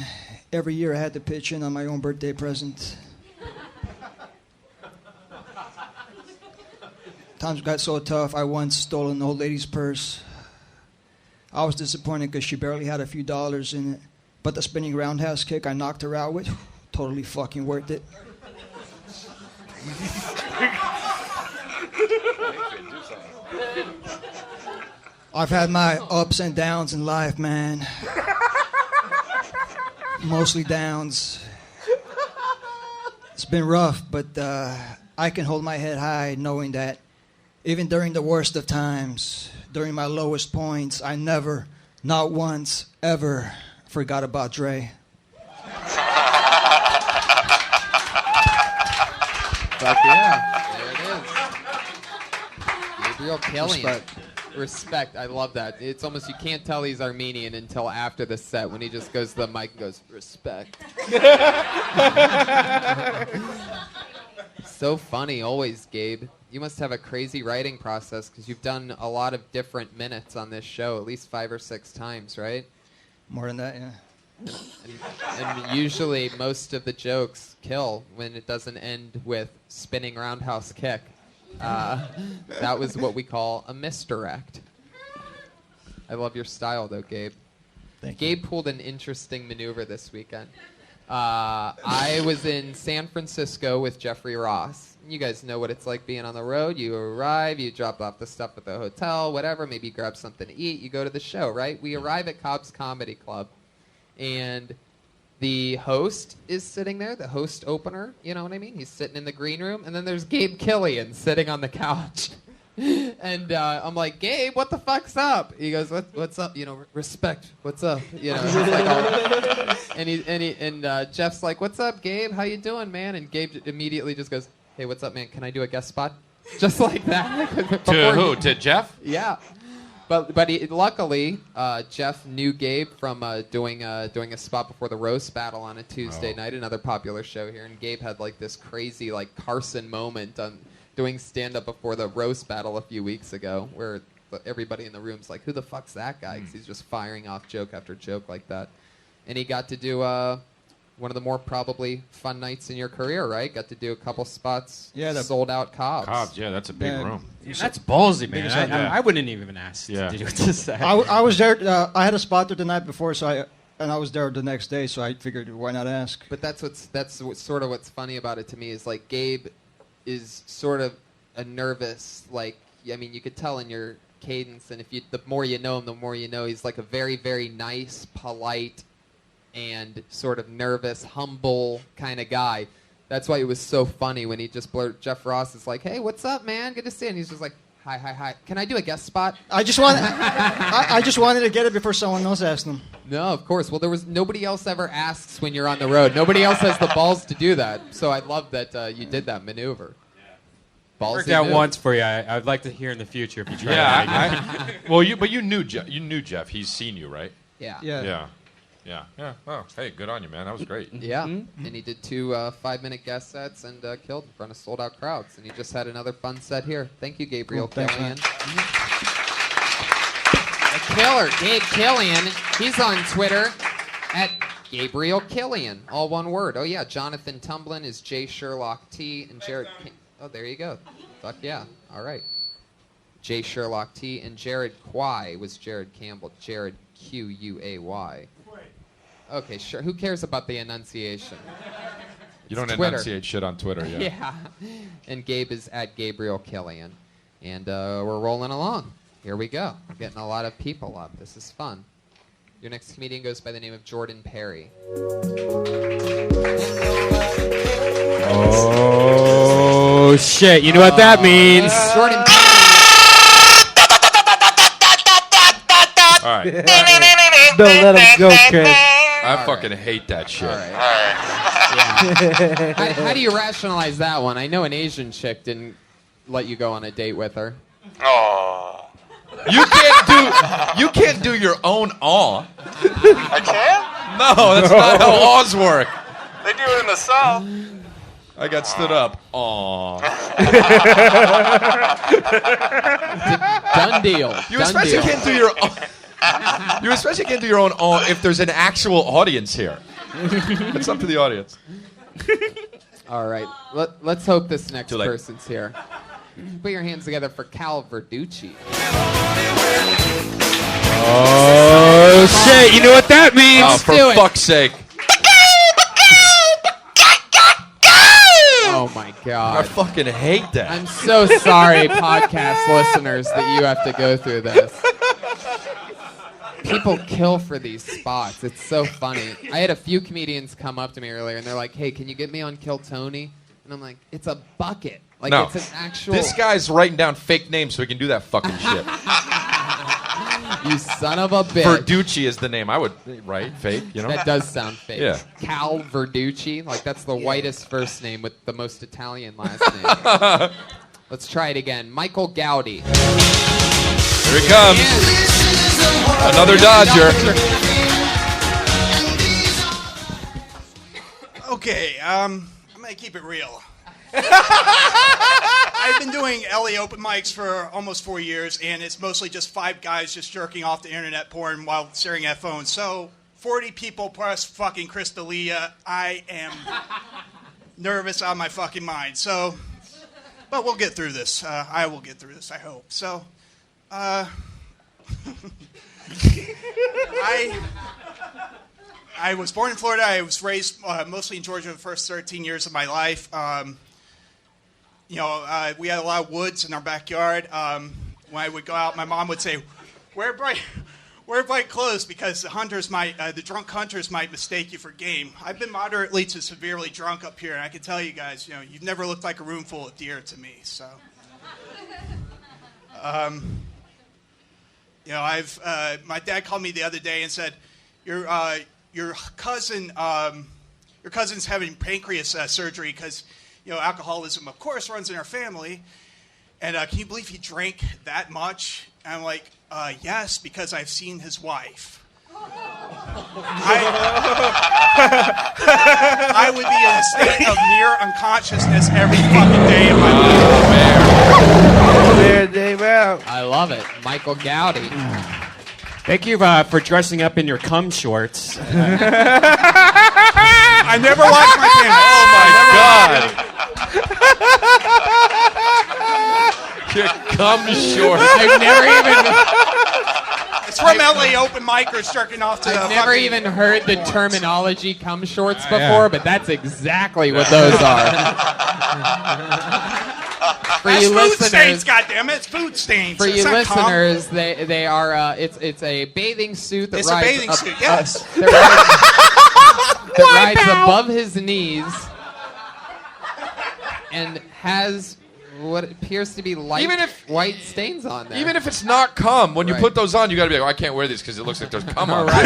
Speaker 13: Every year I had to pitch in on my own birthday present. Times got so tough, I once stole an old lady's purse. I was disappointed because she barely had a few dollars in it. But the spinning roundhouse kick I knocked her out with, totally fucking worth it. I've had my ups and downs in life, man. Mostly downs. It's been rough, but I can hold my head high knowing that even during the worst of times, during my lowest points, I never, not once, ever forgot about Dre.
Speaker 3: Fuck yeah. There it is. Gabriel Killian. Respect. I love that. It's almost, you can't tell he's Armenian until after the set when he just goes to the mic and goes, respect. So funny always, Gabe. You must have a crazy writing process because you've done a lot of different minutes on this show, at least 5 or 6 times, right?
Speaker 13: More than that, yeah.
Speaker 3: And usually most of the jokes kill when it doesn't end with spinning roundhouse kick. That was what we call a misdirect. I love your style, though, Gabe.
Speaker 13: Thank
Speaker 3: Gabe
Speaker 13: you.
Speaker 3: pulled an interesting maneuver this weekend. I was in San Francisco with Jeffrey Ross. You guys know what it's like being on the road. You arrive, you drop off the stuff at the hotel, whatever. Maybe you grab something to eat. You go to the show, right? We arrive at Cobb's Comedy Club, and the host is sitting there, the host opener, you know what I mean? He's sitting in the green room, and then there's Gabe Killian sitting on the couch. And I'm like, Gabe, what the fuck's up? He goes, what's up? You know, respect. What's up? You know, it's like all, and Jeff's like, what's up, Gabe? How you doing, man? And Gabe immediately just goes, hey, what's up, man? Can I do a guest spot? Just like that.
Speaker 12: To who? To Jeff?
Speaker 3: Yeah. But luckily, Jeff knew Gabe from doing a spot before the roast battle on a Tuesday night, another popular show here. And Gabe had like this crazy like Carson moment on doing stand-up before the roast battle a few weeks ago, where everybody in the room's like, who the fuck's that guy? Because he's just firing off joke after joke like that. And he got to do one of the more probably fun nights in your career, right? Got to do a couple spots, sold out Cobb's.
Speaker 12: Cobb's, yeah, that's a big room.
Speaker 2: That's ballsy, man.
Speaker 12: Yeah.
Speaker 2: I wouldn't even ask to do this.
Speaker 13: I was there. I had a spot there the night before, and I was there the next day, so I figured, why not ask?
Speaker 3: But that's sort of what's funny about it to me is like Gabe is sort of a nervous, like, I mean, you could tell in your cadence, and the more you know him, the more you know he's like a very, very nice, polite, and sort of nervous, humble kind of guy. That's why it was so funny when he just blurted. Jeff Ross is like, "Hey, what's up, man? Good to see you." And he's just like, "Hi, hi, hi. Can I do a guest spot?"
Speaker 13: I just wanted to get it before someone else asked them.
Speaker 3: No, of course. Well, there was nobody else ever asks when you're on the road. Nobody else has the balls to do that. So I love that you did that maneuver. Ballsy
Speaker 2: Worked out
Speaker 3: move.
Speaker 2: once for you. I would like to hear in the future if you try.
Speaker 12: Yeah, well, you knew Jeff. He's seen you, right?
Speaker 3: Yeah.
Speaker 12: Yeah. Oh, hey, good on you, man. That was great.
Speaker 3: Yeah, and he did 2 5-minute guest sets and killed in front of sold-out crowds. And he just had another fun set here. Thank you, Gabriel Killian. The killer, Gabe Killian. He's on Twitter at Gabriel Killian, all one word. Oh yeah, Jonathan Tumblin is J Sherlock T and Jared. Oh, there you go. Fuck yeah. All right. J Sherlock T and Jared Quay was Jared Campbell. Jared Quay. Okay, sure. Who cares about the enunciation?
Speaker 12: You don't
Speaker 3: Twitter.
Speaker 12: enunciate shit on Twitter, yeah.
Speaker 3: Yeah. And Gabe is at Gabriel Killian. And we're rolling along. Here we go. We're getting a lot of people up. This is fun. Your next comedian goes by the name of Jordan Perry.
Speaker 2: Oh, shit. You know what that means.
Speaker 3: Jordan
Speaker 12: All right.
Speaker 5: Don't let him go, Chris.
Speaker 12: I fucking hate that shit.
Speaker 3: How do you rationalize that one? I know an Asian chick didn't let you go on a date with her.
Speaker 4: Oh.
Speaker 12: You can't do your own aw.
Speaker 4: I can?
Speaker 12: No, that's not how aws work.
Speaker 4: They do it in the South.
Speaker 12: I got stood up. Aw.
Speaker 3: Done deal.
Speaker 12: You
Speaker 3: Done
Speaker 12: especially
Speaker 3: deal.
Speaker 12: can't do your own. You especially can't do your own aw if there's an actual audience here. It's up to the audience.
Speaker 3: All right. Let's hope this next
Speaker 12: Too late.
Speaker 3: person's here. Put your hands together for Cal Verducci.
Speaker 2: Oh, shit. You know what that means.
Speaker 12: Oh, for
Speaker 3: do it.
Speaker 12: fuck's sake.
Speaker 3: Oh my God.
Speaker 12: I fucking hate that.
Speaker 3: I'm so sorry, podcast listeners, that you have to go through this. People kill for these spots. It's so funny. I had a few comedians come up to me earlier, and they're like, "Hey, can you get me on Kill Tony?" And I'm like, "It's a bucket. Like
Speaker 12: No.
Speaker 3: it's an actual."
Speaker 12: This guy's writing down fake names so he can do that fucking shit.
Speaker 3: You son of a bitch.
Speaker 12: Verducci is the name. I would write fake, you know?
Speaker 3: That does sound fake.
Speaker 12: Yeah.
Speaker 3: Cal Verducci. Like, that's the whitest first name with the most Italian last name. Let's try it again. Michael Gowdy.
Speaker 12: Here he comes. Another Dodger.
Speaker 14: Okay, I'm gonna keep it real. I've been doing LA open mics for almost 4 years, and it's mostly just 5 guys just jerking off the internet porn while staring at phones. So 40 people plus fucking Chris D'Elia. I am nervous out of my fucking mind. So, but we'll get through this. I will get through this, I hope. So, I was born in Florida. I was raised mostly in Georgia the first 13 years of my life. We had a lot of woods in our backyard. When I would go out, my mom would say, wear bright clothes because the drunk hunters might mistake you for game. I've been moderately to severely drunk up here, and I can tell you guys, you've never looked like a room full of deer to me. So, my dad called me the other day and said, your cousin's having pancreas surgery because, alcoholism, of course, runs in our family. And can you believe he drank that much? And I'm like, yes, because I've seen his wife. I would be in a state of near unconsciousness every fucking day of my life.
Speaker 3: I love it. Michael Gowdy.
Speaker 2: Thank you for dressing up in your cum shorts.
Speaker 14: I never watched my pants.
Speaker 12: Oh, my God. Your cum shorts.
Speaker 3: I've never even...
Speaker 14: It's from LA open micers jerking off to
Speaker 3: I've never even heard the terminology cum shorts before, but that's exactly what those are. For
Speaker 14: That's
Speaker 3: you
Speaker 14: food
Speaker 3: listeners,
Speaker 14: stains, goddammit. It's food stains.
Speaker 3: for
Speaker 14: It's
Speaker 3: you
Speaker 14: not cum.
Speaker 3: listeners, they are it's a bathing suit that
Speaker 14: It's a
Speaker 3: rides
Speaker 14: bathing
Speaker 3: up-
Speaker 14: suit, yes.
Speaker 3: that rides above his knees and has what appears to be light white stains on there.
Speaker 12: Even if it's not cum, when you
Speaker 3: Right.
Speaker 12: put those on, you got to be like, I can't wear these because it looks like there's cum on.
Speaker 3: Yeah.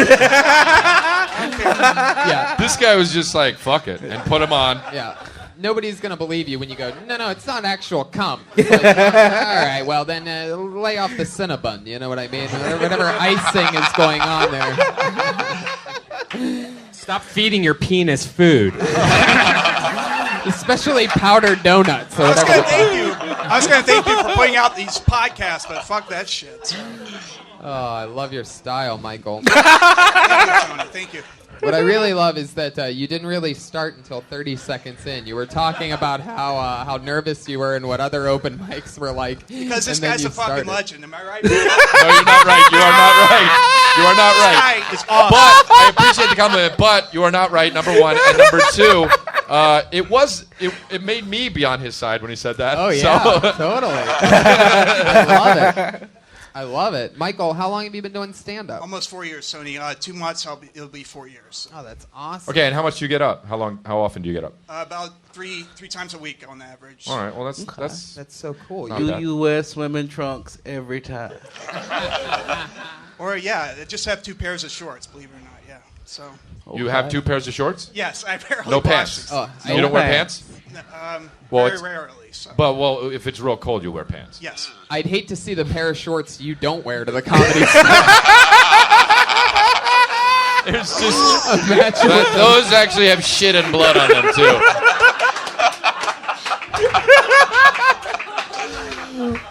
Speaker 12: This guy was just like, fuck it, and put them on.
Speaker 3: Yeah. Nobody's going to believe you when you go, no, it's not actual cum. Like, all right, well, then lay off the Cinnabon, you know what I mean? Or whatever icing is going on there.
Speaker 2: Stop feeding your penis food.
Speaker 3: Especially powdered donuts. Or
Speaker 14: I was
Speaker 3: whatever
Speaker 14: going
Speaker 3: the
Speaker 14: to thank you. I was going to thank you for putting out these podcasts, but fuck that shit.
Speaker 3: Oh, I love your style, Michael.
Speaker 14: Thank you, Tony. Thank you.
Speaker 3: What I really love is that you didn't really start until 30 seconds in. You were talking about how nervous you were and what other open mics were like.
Speaker 14: Because this
Speaker 3: and then
Speaker 14: guy's
Speaker 3: you
Speaker 14: a fucking
Speaker 3: started.
Speaker 14: legend. Am I right?
Speaker 12: No, you're not right. You are not right. You are not right.
Speaker 14: This guy is awesome.
Speaker 12: But I appreciate the compliment. But you are not right. Number one, and number two, it made me be on his side when he said that.
Speaker 3: Oh yeah,
Speaker 12: So-
Speaker 3: totally. I love it. I love it. Michael, how long have you been doing stand-up?
Speaker 14: Almost 4 years, Sony. 2 months, it'll be 4 years.
Speaker 3: Oh, that's awesome.
Speaker 12: Okay, and how much do you get up? How often do you get up?
Speaker 14: About three times a week on average.
Speaker 12: All right. Well, that's
Speaker 3: so cool.
Speaker 12: not
Speaker 5: Do
Speaker 12: bad.
Speaker 5: you wear swimming trunks every time?
Speaker 14: Or yeah, just have 2 pairs of shorts. Believe it or not, yeah. So.
Speaker 12: You have 2 pairs of shorts?
Speaker 14: Yes, I barely.
Speaker 12: No
Speaker 14: wash
Speaker 12: pants.
Speaker 14: it.
Speaker 12: You don't wear pants?
Speaker 14: Very
Speaker 12: it's-
Speaker 14: rarely. So.
Speaker 12: But well, if it's real cold, you wear pants.
Speaker 14: Yes.
Speaker 3: I'd hate to see the pair of shorts you don't wear to the comedy store.
Speaker 12: It's just
Speaker 3: Imagine what
Speaker 12: those actually have shit and blood on them too.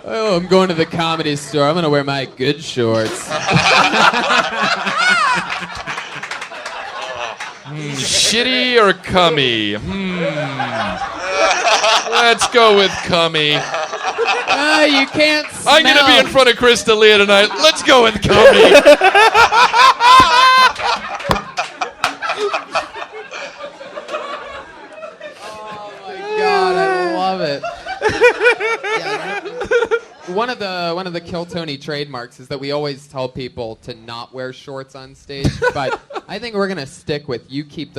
Speaker 3: Oh, I'm going to the comedy store. I'm going to wear my good shorts.
Speaker 12: Shitty or cummy? Let's go with cummy.
Speaker 3: You can't smell.
Speaker 12: I'm going to be in front of Chris D'Elia tonight. Let's go with cummy.
Speaker 3: God, I love it. One of the Kill Tony trademarks is that we always tell people to not wear shorts on stage, but I think we're gonna stick with you. Keep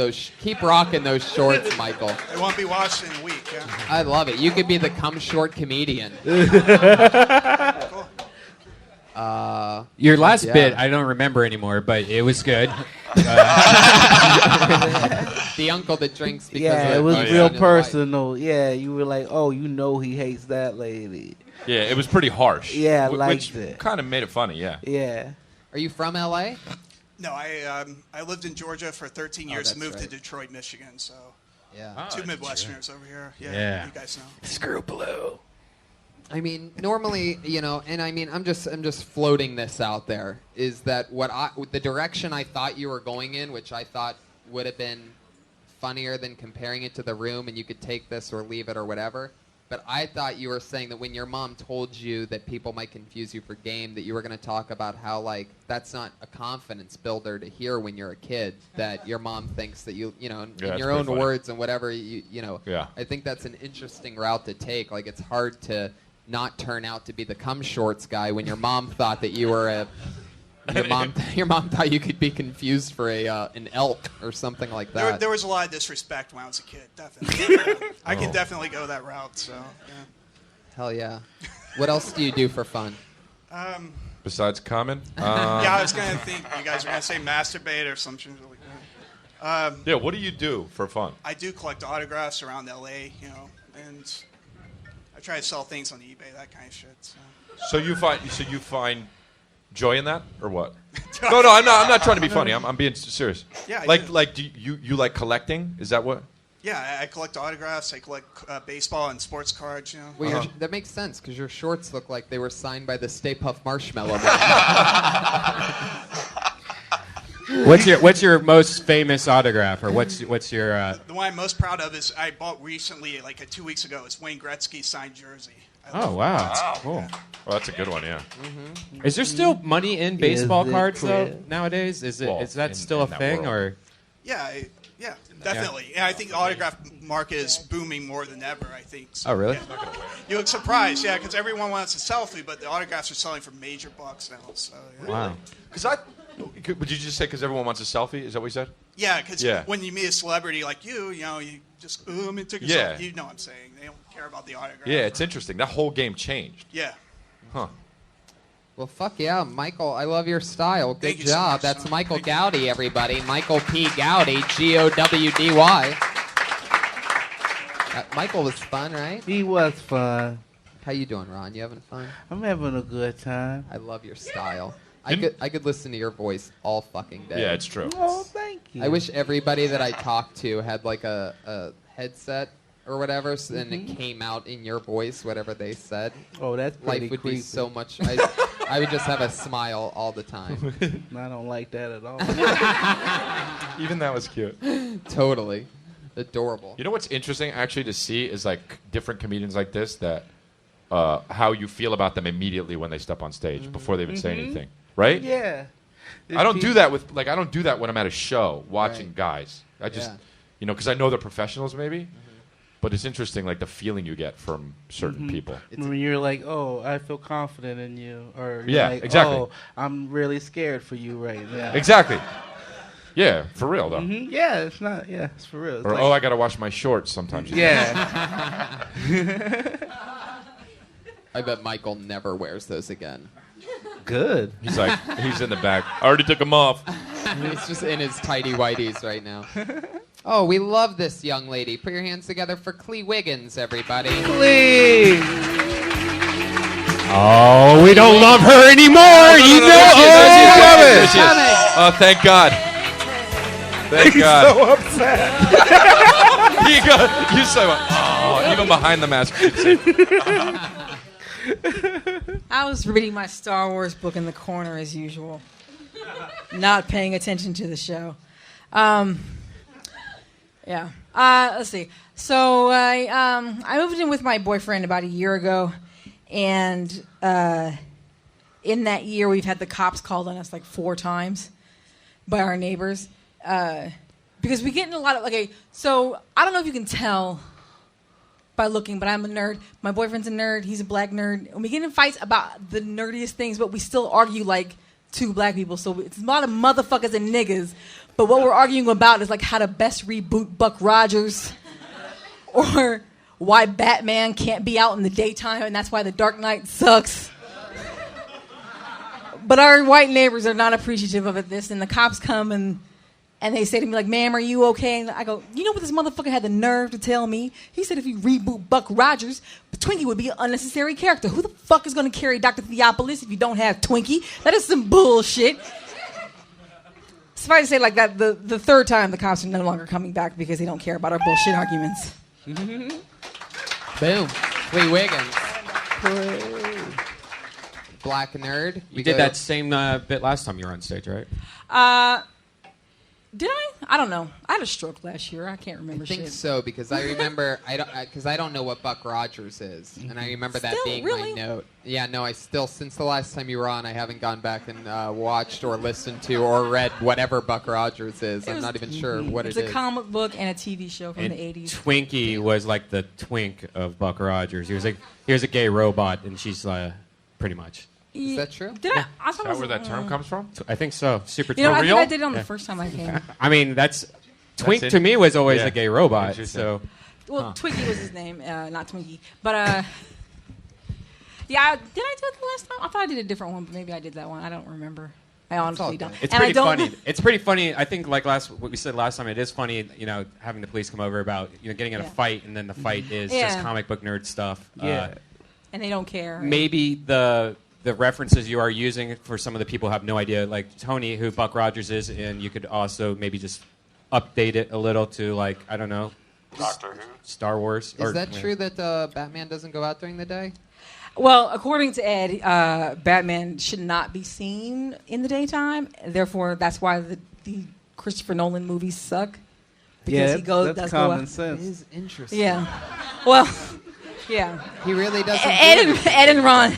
Speaker 3: rocking those shorts, Michael.
Speaker 14: They won't be washed in a week. Yeah.
Speaker 3: I love it. You could be the come short comedian.
Speaker 2: Your last
Speaker 3: yeah.
Speaker 2: bit, I don't remember anymore, but it was good.
Speaker 3: The uncle that drinks because
Speaker 5: Yeah,
Speaker 3: of
Speaker 5: it was
Speaker 3: the
Speaker 5: real
Speaker 3: in his
Speaker 5: personal. Yeah, you were like, oh, you know he hates that lady.
Speaker 12: Yeah, it was pretty harsh.
Speaker 5: Yeah, I
Speaker 12: which
Speaker 5: liked it.
Speaker 12: kind of made it funny. Yeah.
Speaker 5: Yeah.
Speaker 3: Are you from LA?
Speaker 14: No, I lived in Georgia for 13 years.
Speaker 3: that's
Speaker 14: Moved
Speaker 3: right.
Speaker 14: to Detroit, Michigan. So.
Speaker 3: Yeah.
Speaker 14: Two Midwesterners over here. Yeah,
Speaker 2: Yeah.
Speaker 14: you guys know.
Speaker 2: Screw blue.
Speaker 3: I mean, normally, and I mean, I'm just floating this out there. Is that the direction I thought you were going in, which I thought would have been funnier than comparing it to The Room, and you could take this or leave it or whatever. But I thought you were saying that when your mom told you that people might confuse you for game, that you were going to talk about how, like, that's not a confidence builder to hear when you're a kid, that your mom thinks that in
Speaker 12: that's
Speaker 3: your own
Speaker 12: pretty funny.
Speaker 3: words and whatever,
Speaker 12: Yeah.
Speaker 3: I think that's an interesting route to take. Like, it's hard to not turn out to be the cum shorts guy when your mom thought that you were your mom thought you could be confused for an elk or something like that.
Speaker 14: There was a lot of disrespect when I was a kid. Definitely. I can definitely go that route. So. Yeah.
Speaker 3: Hell yeah. What else do you do for fun?
Speaker 12: Besides common.
Speaker 14: Yeah, I was gonna think you guys were gonna say masturbate or something like that.
Speaker 12: Yeah. What do you do for fun?
Speaker 14: I do collect autographs around LA, and I try to sell things on eBay, that kind of shit.
Speaker 12: So you find joy in that, or what? No, I'm not trying to be funny. I'm being serious.
Speaker 14: Yeah, I
Speaker 12: Like do you like collecting? Is that what?
Speaker 14: Yeah, I collect autographs. I collect baseball and sports cards.
Speaker 3: Well, that makes sense because your shorts look like they were signed by the Stay Puft Marshmallow Man.
Speaker 2: What's your most famous autograph, or what's your?
Speaker 14: The one I'm most proud of is I bought recently, like 2 weeks ago. It's Wayne Gretzky signed jersey.
Speaker 2: Oh wow, cool.
Speaker 12: Well, that's a good one. Yeah.
Speaker 3: Mm-hmm.
Speaker 2: Is there still money in baseball
Speaker 5: Is it
Speaker 2: cards though
Speaker 5: clear?
Speaker 2: nowadays? Is
Speaker 12: Well,
Speaker 2: that still a
Speaker 12: in that
Speaker 2: thing,
Speaker 12: world.
Speaker 2: or?
Speaker 14: Yeah, yeah, definitely. Yeah, I think the autograph market is booming more than ever. I think. So,
Speaker 3: Oh, really?
Speaker 14: yeah. You look surprised, yeah, because everyone wants a selfie, but the autographs are selling for major bucks now. So, yeah.
Speaker 2: Wow.
Speaker 12: Would you just say because everyone wants a selfie? Is that what you said?
Speaker 14: Yeah, because
Speaker 12: Yeah.
Speaker 14: when you meet a celebrity like you just let me take a
Speaker 12: Yeah.
Speaker 14: selfie. You know what I'm saying? They don't care about the autograph.
Speaker 12: Yeah, it's interesting. That whole game changed.
Speaker 14: Yeah.
Speaker 12: Huh.
Speaker 3: Well, fuck yeah, Michael. I love your style. Good
Speaker 14: Thank you so
Speaker 3: job.
Speaker 14: much,
Speaker 3: That's
Speaker 14: son.
Speaker 3: Michael
Speaker 14: Thank you.
Speaker 3: Gowdy, everybody. Michael P. Gowdy, Gowdy. Michael was fun, right?
Speaker 5: He was fun.
Speaker 3: How you doing, Ron? You having fun?
Speaker 5: I'm having a good time.
Speaker 3: I love your style. I could listen to your voice all fucking day.
Speaker 12: Yeah, it's true.
Speaker 5: Oh, thank you.
Speaker 3: I wish everybody that I talked to had like a headset or whatever, and it came out in your voice, whatever they said.
Speaker 5: Oh, that's pretty
Speaker 3: Life would
Speaker 5: creepy.
Speaker 3: be so much. I would just have a smile all the time.
Speaker 5: I don't like that at all.
Speaker 12: Even that was cute.
Speaker 3: Totally. Adorable.
Speaker 12: You know what's interesting actually to see is like different comedians like this that how you feel about them immediately when they step on stage before they even say anything, right?
Speaker 5: Yeah.
Speaker 12: I don't do that with I don't do that when I'm at a show watching guys. I just because I know they're professionals maybe. But it's interesting, like the feeling you get from certain people.
Speaker 5: When you're like, "Oh, I feel confident in you," or you're
Speaker 12: Yeah,
Speaker 5: like,
Speaker 12: exactly.
Speaker 5: "Oh, I'm really scared for you right now."
Speaker 12: Exactly. Yeah, for real though.
Speaker 5: Yeah, it's not. Yeah, it's for real. It's
Speaker 12: Or
Speaker 5: like,
Speaker 12: I gotta wash my shorts sometimes.
Speaker 5: Yeah.
Speaker 3: I bet Michael never wears those again.
Speaker 5: Good.
Speaker 12: He's like, he's in the back. I already took them off.
Speaker 3: He's just in his tidy whities right now. Oh, we love this young lady. Put your hands together for Clee Wiggins, everybody.
Speaker 5: Clee!
Speaker 2: Oh, we don't love her anymore. You know,
Speaker 12: There she is. Oh, thank God. Thank
Speaker 5: He's
Speaker 12: God.
Speaker 5: so upset.
Speaker 12: You so even behind the mask.
Speaker 15: I was reading my Star Wars book in the corner as usual, not paying attention to the show. Yeah. Let's see. So I moved in with my boyfriend about a year ago, and in that year we've had the cops called on us like 4 times by our neighbors because we get in a lot of. Okay, so I don't know if you can tell by looking, but I'm a nerd. My boyfriend's a nerd. He's a black nerd. And we get in fights about the nerdiest things, but we still argue like 2 black people. So it's a lot of motherfuckers and niggas. But what we're arguing about is like how to best reboot Buck Rogers or why Batman can't be out in the daytime and that's why The Dark Knight sucks. But our white neighbors are not appreciative of this, and the cops come and they say to me, like, "Ma'am, are you okay?" And I go, "You know what this motherfucker had the nerve to tell me? He said if you reboot Buck Rogers, Twinkie would be an unnecessary character. Who the fuck is going to carry Dr. Theopolis if you don't have Twinkie? That is some bullshit." Suffice to say, like that, the 3rd time the cops are no longer coming back because they don't care about our bullshit arguments.
Speaker 3: Boom. Clee Wiggins. Black nerd.
Speaker 2: You did that same bit last time you were on stage, right?
Speaker 15: Did I? I don't know. I had a stroke last year. I can't remember
Speaker 3: I think
Speaker 15: shit.
Speaker 3: so because I remember I don't know what Buck Rogers is, and I remember that
Speaker 15: Still,
Speaker 3: being
Speaker 15: really?
Speaker 3: my note. Yeah, no, I still since the last time you were on, I haven't gone back and watched or listened to or read whatever Buck Rogers is. I'm not even sure what it is.
Speaker 15: It's a comic book and a TV show from
Speaker 2: And
Speaker 15: the 80s.
Speaker 2: Twinkie was like the twink of Buck Rogers. He was a gay robot, and she's pretty much.
Speaker 3: Is that true?
Speaker 15: Did I? I thought
Speaker 12: Is that
Speaker 15: it was,
Speaker 12: where that term comes from?
Speaker 2: I think so. Super
Speaker 15: You know, I
Speaker 2: twink.
Speaker 15: think I did it on the first time I came.
Speaker 2: I mean, that's twink
Speaker 12: it?
Speaker 2: to me was always
Speaker 12: Yeah.
Speaker 2: a gay robot.
Speaker 12: Interesting.
Speaker 2: So
Speaker 15: Well, Twinkie was his name, not Twinkie. But yeah, did I do it the last time? I thought I did a different one, but maybe I did that one. I don't remember. I honestly don't.
Speaker 2: it's
Speaker 15: And I
Speaker 2: pretty
Speaker 15: don't-
Speaker 2: funny. It's pretty funny. I think like what we said last time. It is funny, having the police come over about getting in a
Speaker 15: Yeah.
Speaker 2: fight, and then the fight is
Speaker 15: Yeah.
Speaker 2: just comic book nerd stuff.
Speaker 5: Yeah.
Speaker 15: And they don't care.
Speaker 2: Maybe the references you are using for some of the people who have no idea, like Tony, who Buck Rogers is, and you could also maybe just update it a little to like, I don't know,
Speaker 4: Doctor Who.
Speaker 2: Star Wars.
Speaker 3: Is that true that Batman doesn't go out during the day?
Speaker 15: Well, according to Ed, Batman should not be seen in the daytime. Therefore, that's why the Christopher Nolan movies suck. Because he goes,
Speaker 5: that's
Speaker 15: does
Speaker 5: common
Speaker 15: go out.
Speaker 5: sense.
Speaker 3: It is interesting.
Speaker 15: Yeah. Well, yeah.
Speaker 3: He really doesn't.
Speaker 15: Ed and Ron.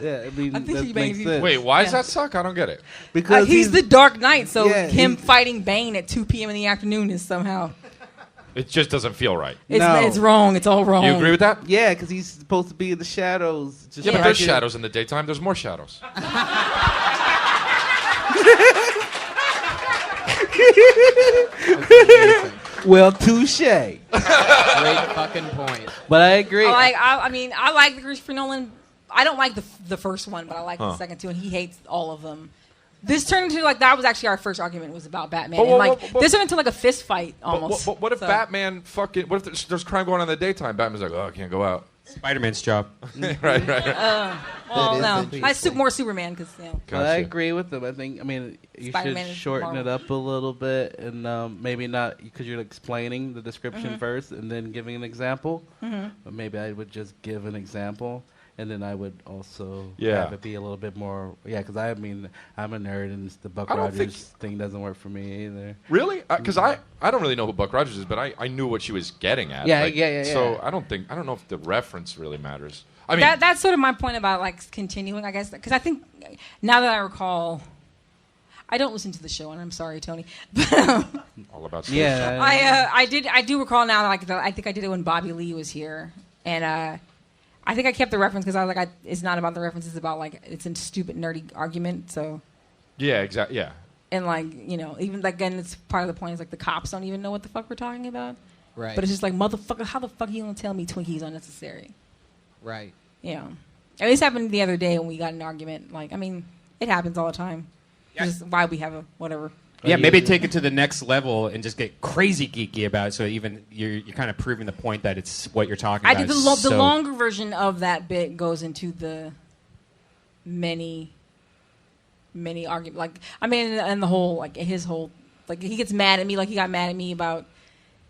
Speaker 5: Yeah, I mean,
Speaker 15: I think
Speaker 5: that
Speaker 15: he
Speaker 5: makes
Speaker 15: maybe-
Speaker 5: sense.
Speaker 12: Wait, why does
Speaker 15: Yeah.
Speaker 12: that suck? I don't get it.
Speaker 5: Because
Speaker 15: He's the Dark Knight, so
Speaker 5: Yeah,
Speaker 15: him
Speaker 5: he-
Speaker 15: fighting Bane at 2 p.m. in the afternoon is somehow
Speaker 12: It just doesn't feel right.
Speaker 15: it's wrong. It's all wrong.
Speaker 12: You agree with that?
Speaker 5: Yeah, because he's supposed to be in the shadows. Just
Speaker 12: Yeah, but
Speaker 5: like
Speaker 12: there's
Speaker 5: it-
Speaker 12: shadows in the daytime. There's more shadows.
Speaker 5: Well, touche.
Speaker 3: Great fucking point.
Speaker 5: But I agree.
Speaker 15: I like the Christopher Nolan. I don't like the first one, but I like the
Speaker 12: Huh.
Speaker 15: second two, and he hates all of them. This turned into like that was actually our first argument was about Batman,
Speaker 12: But-
Speaker 15: and like
Speaker 12: but-
Speaker 15: this turned into like a fist fight
Speaker 12: But,
Speaker 15: almost.
Speaker 12: what if
Speaker 15: So-
Speaker 12: Batman fucking? What if there's crime going on in the daytime? Batman's like, oh, I can't go out.
Speaker 2: Spider-Man's job?
Speaker 12: right.
Speaker 15: Well,
Speaker 3: That is
Speaker 15: no,
Speaker 3: interesting.
Speaker 15: more Superman because
Speaker 5: But I agree with them. I mean, you
Speaker 15: Spider-Man
Speaker 5: should
Speaker 15: is
Speaker 5: shorten it
Speaker 15: Marvel.
Speaker 5: up a little bit, and maybe not because you're explaining the description
Speaker 15: Mhm.
Speaker 5: first and then giving an example.
Speaker 15: Mhm.
Speaker 5: But maybe I would just give an example, And then I would also
Speaker 12: Yeah.
Speaker 5: have it be a little bit more, because I mean, I'm a nerd, and the Buck
Speaker 12: I don't
Speaker 5: Rogers
Speaker 12: think-
Speaker 5: thing doesn't work for me either.
Speaker 12: Really? Because I don't really know who Buck Rogers is, but I knew what she was getting at.
Speaker 5: Yeah,
Speaker 12: Like,
Speaker 5: yeah.
Speaker 12: So I don't know if the reference really matters. I mean,
Speaker 15: that's sort of my point about like continuing, I guess, because I think now that I recall, I don't listen to the show, and I'm sorry, Tony.
Speaker 12: all about
Speaker 5: Yeah.
Speaker 15: I do recall now. Like I think I did it when Bobby Lee was here, and I think I kept the reference because I was like, it's not about the reference; it's about like it's a stupid nerdy argument. So
Speaker 12: yeah, exactly. Yeah.
Speaker 15: and like even like again, it's part of the point is like the cops don't even know what the fuck we're talking about.
Speaker 3: Right.
Speaker 15: But it's just like motherfucker, how the fuck are you gonna tell me Twinkie's unnecessary?
Speaker 3: Right.
Speaker 15: At least happened the other day when we got in an argument. Like, I mean, it happens all the time.
Speaker 2: Yeah.
Speaker 15: Just why we have a whatever.
Speaker 2: Yeah, maybe take it to the next level and just get crazy geeky about it. So even you're kind of proving the point that it's what you're talking
Speaker 15: I
Speaker 2: about.
Speaker 15: did the longer version of that bit goes into the many argument. Like, I mean, and the whole like his whole like he gets mad at me like he got mad at me about.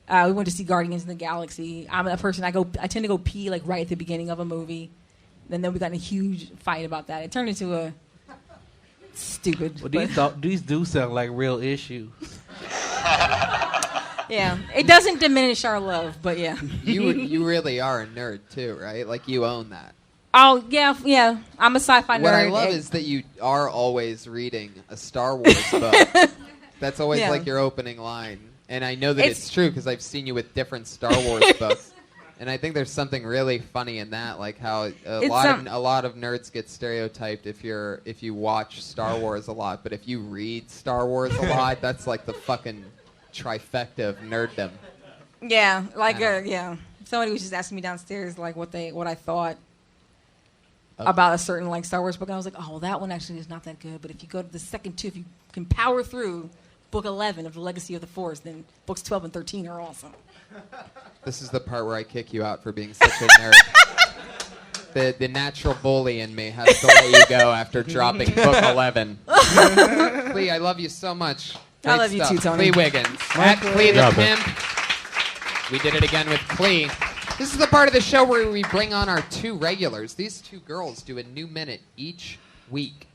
Speaker 15: We went to see Guardians of the Galaxy. I'm a person I tend to go pee like right at the beginning of a movie, and then we got in a huge fight about that. It turned into a stupid.
Speaker 5: Well, these do sound like real issues.
Speaker 15: Yeah, it doesn't diminish our love, but yeah.
Speaker 3: You really are a nerd too, right? Like you own that.
Speaker 15: Oh yeah. I'm a sci-fi nerd.
Speaker 3: What I love is that you are always reading a Star Wars book. That's always
Speaker 15: Yeah.
Speaker 3: like your opening line, and I know that
Speaker 15: It's-
Speaker 3: it's true because I've seen you with different Star Wars books. And I think there's something really funny in that, like how a lot of nerds get stereotyped if you watch Star Wars a lot, but if you read Star Wars a lot, that's like the fucking trifecta of nerddom.
Speaker 15: Yeah, like yeah. Somebody was just asking me downstairs like what I thought about a certain like Star Wars book. And I was like, oh, well, that one actually is not that good. But if you go to the second two, if you can power through book 11 of the Legacy of the Force, then books 12 and 13 are awesome.
Speaker 3: This is the part where I kick you out for being such a nerd. The natural bully in me has to let you go after dropping book 11. Clee, I love you so much.
Speaker 15: I
Speaker 3: Great
Speaker 15: love you
Speaker 3: stuff.
Speaker 15: too, Tony.
Speaker 3: Clee Wiggins. At Clee the Pimp. We did it again with Clee. This is the part of the show where we bring on our two regulars. These two girls do a new minute each week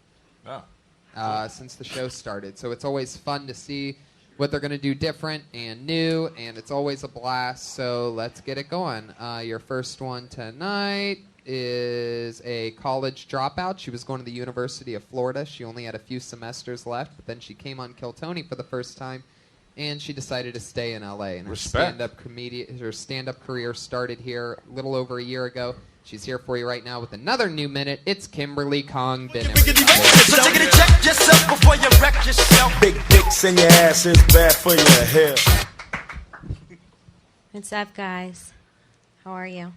Speaker 3: since the show started. So it's always fun to see what they're going to do different and new, and it's always a blast. So let's get it going. Your first one tonight is a college dropout. She was going to the University of Florida. She only had a few semesters left, but then she came on Kill Tony for the first time, and she decided to stay in L.A. And her stand-up career started here a little over a year ago. She's here for you right now with another new minute. It's Kimberly Congdon.
Speaker 16: Check yourself before you wreck yourself. Big dicks in your ass is bad for your health.
Speaker 17: What's up, guys? How are you?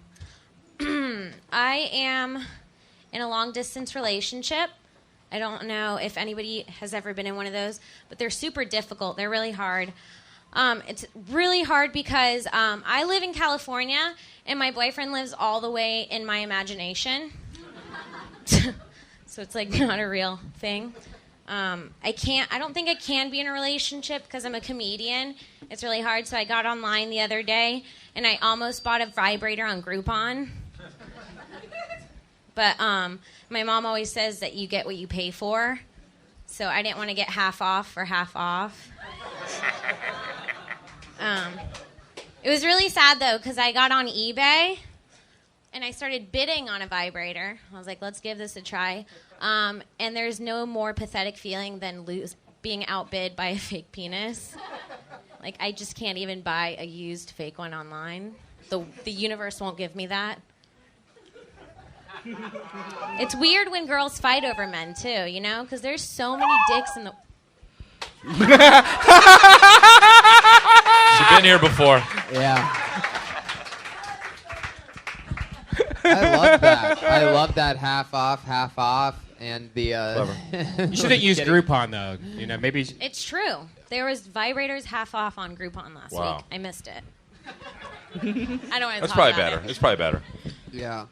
Speaker 17: I am in a long-distance relationship. I don't know if anybody has ever been in one of those, but they're super difficult. They're really hard. It's really hard because I live in California, and my boyfriend lives all the way in my imagination. So it's like not a real thing. I don't think I can be in a relationship because I'm a comedian. It's really hard. So I got online the other day, and I almost bought a vibrator on Groupon. But my mom always says that you get what you pay for. So I didn't want to get half off for half off. It was really sad, though, because I got on eBay, and I started bidding on a vibrator. I was like, let's give this a try. And there's no more pathetic feeling than being outbid by a fake penis. Like, I just can't even buy a used fake one online. The universe won't give me that. It's weird when girls fight over men, too, you know? Because there's so many dicks in the...
Speaker 12: She's been here before.
Speaker 3: Yeah. I love that. I love that half off, and the.
Speaker 2: You shouldn't use Groupon though. You know, maybe.
Speaker 17: It's true. There was vibrators half off on Groupon last
Speaker 12: Wow.
Speaker 17: week. I missed it. I don't want to
Speaker 12: That's
Speaker 17: talk
Speaker 12: probably
Speaker 17: about
Speaker 12: better.
Speaker 17: it.
Speaker 12: It's probably better.
Speaker 3: Yeah,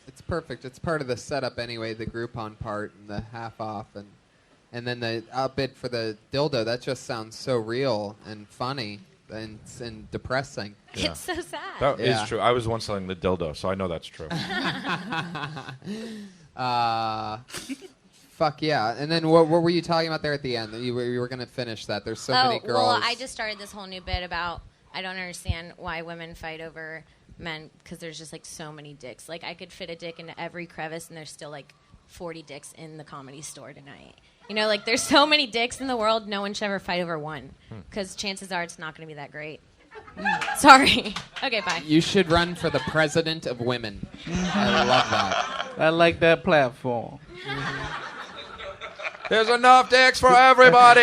Speaker 3: it's perfect. It's part of the setup anyway. The Groupon part and the half off, and then the outbid for the dildo. That just sounds so real and funny. and depressing.
Speaker 12: Yeah.
Speaker 17: It's so sad.
Speaker 12: That is true. I was the one selling the dildo, so I know that's true.
Speaker 3: Fuck yeah. And then what were you talking about there at the end? You were going to finish that. There's so many girls.
Speaker 17: Well, I just started this whole new bit about I don't understand why women fight over men because there's just like so many dicks. Like I could fit a dick into every crevice and there's still like 40 dicks in the Comedy Store tonight. You know, like there's so many dicks in the world, no one should ever fight over one because chances are it's not going to be that great. Sorry. Okay, bye.
Speaker 3: You should run for the president of women. I love that.
Speaker 5: I like that platform.
Speaker 12: There's enough dicks for everybody.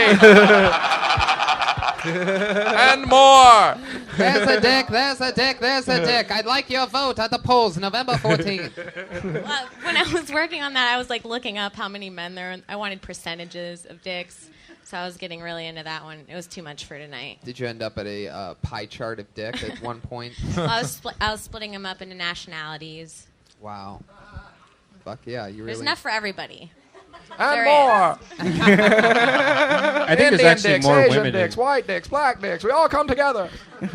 Speaker 12: And more.
Speaker 3: There's a dick, there's a dick, there's a dick. I'd like your vote at the polls November 14th.
Speaker 17: When I was working on that, I was like looking up how many men there are. I wanted percentages of dicks. So I was getting really into that one. It was too much for tonight.
Speaker 3: Did you end up at a pie chart of dick at one point?
Speaker 17: I was splitting them up into nationalities.
Speaker 3: Wow. Fuck yeah, you really...
Speaker 17: There's enough for everybody.
Speaker 12: And more.
Speaker 2: I think there's
Speaker 12: Indian
Speaker 2: actually
Speaker 12: dicks,
Speaker 2: more
Speaker 12: Asian
Speaker 2: women
Speaker 12: dicks, white dicks, black dicks. We all come together.
Speaker 5: A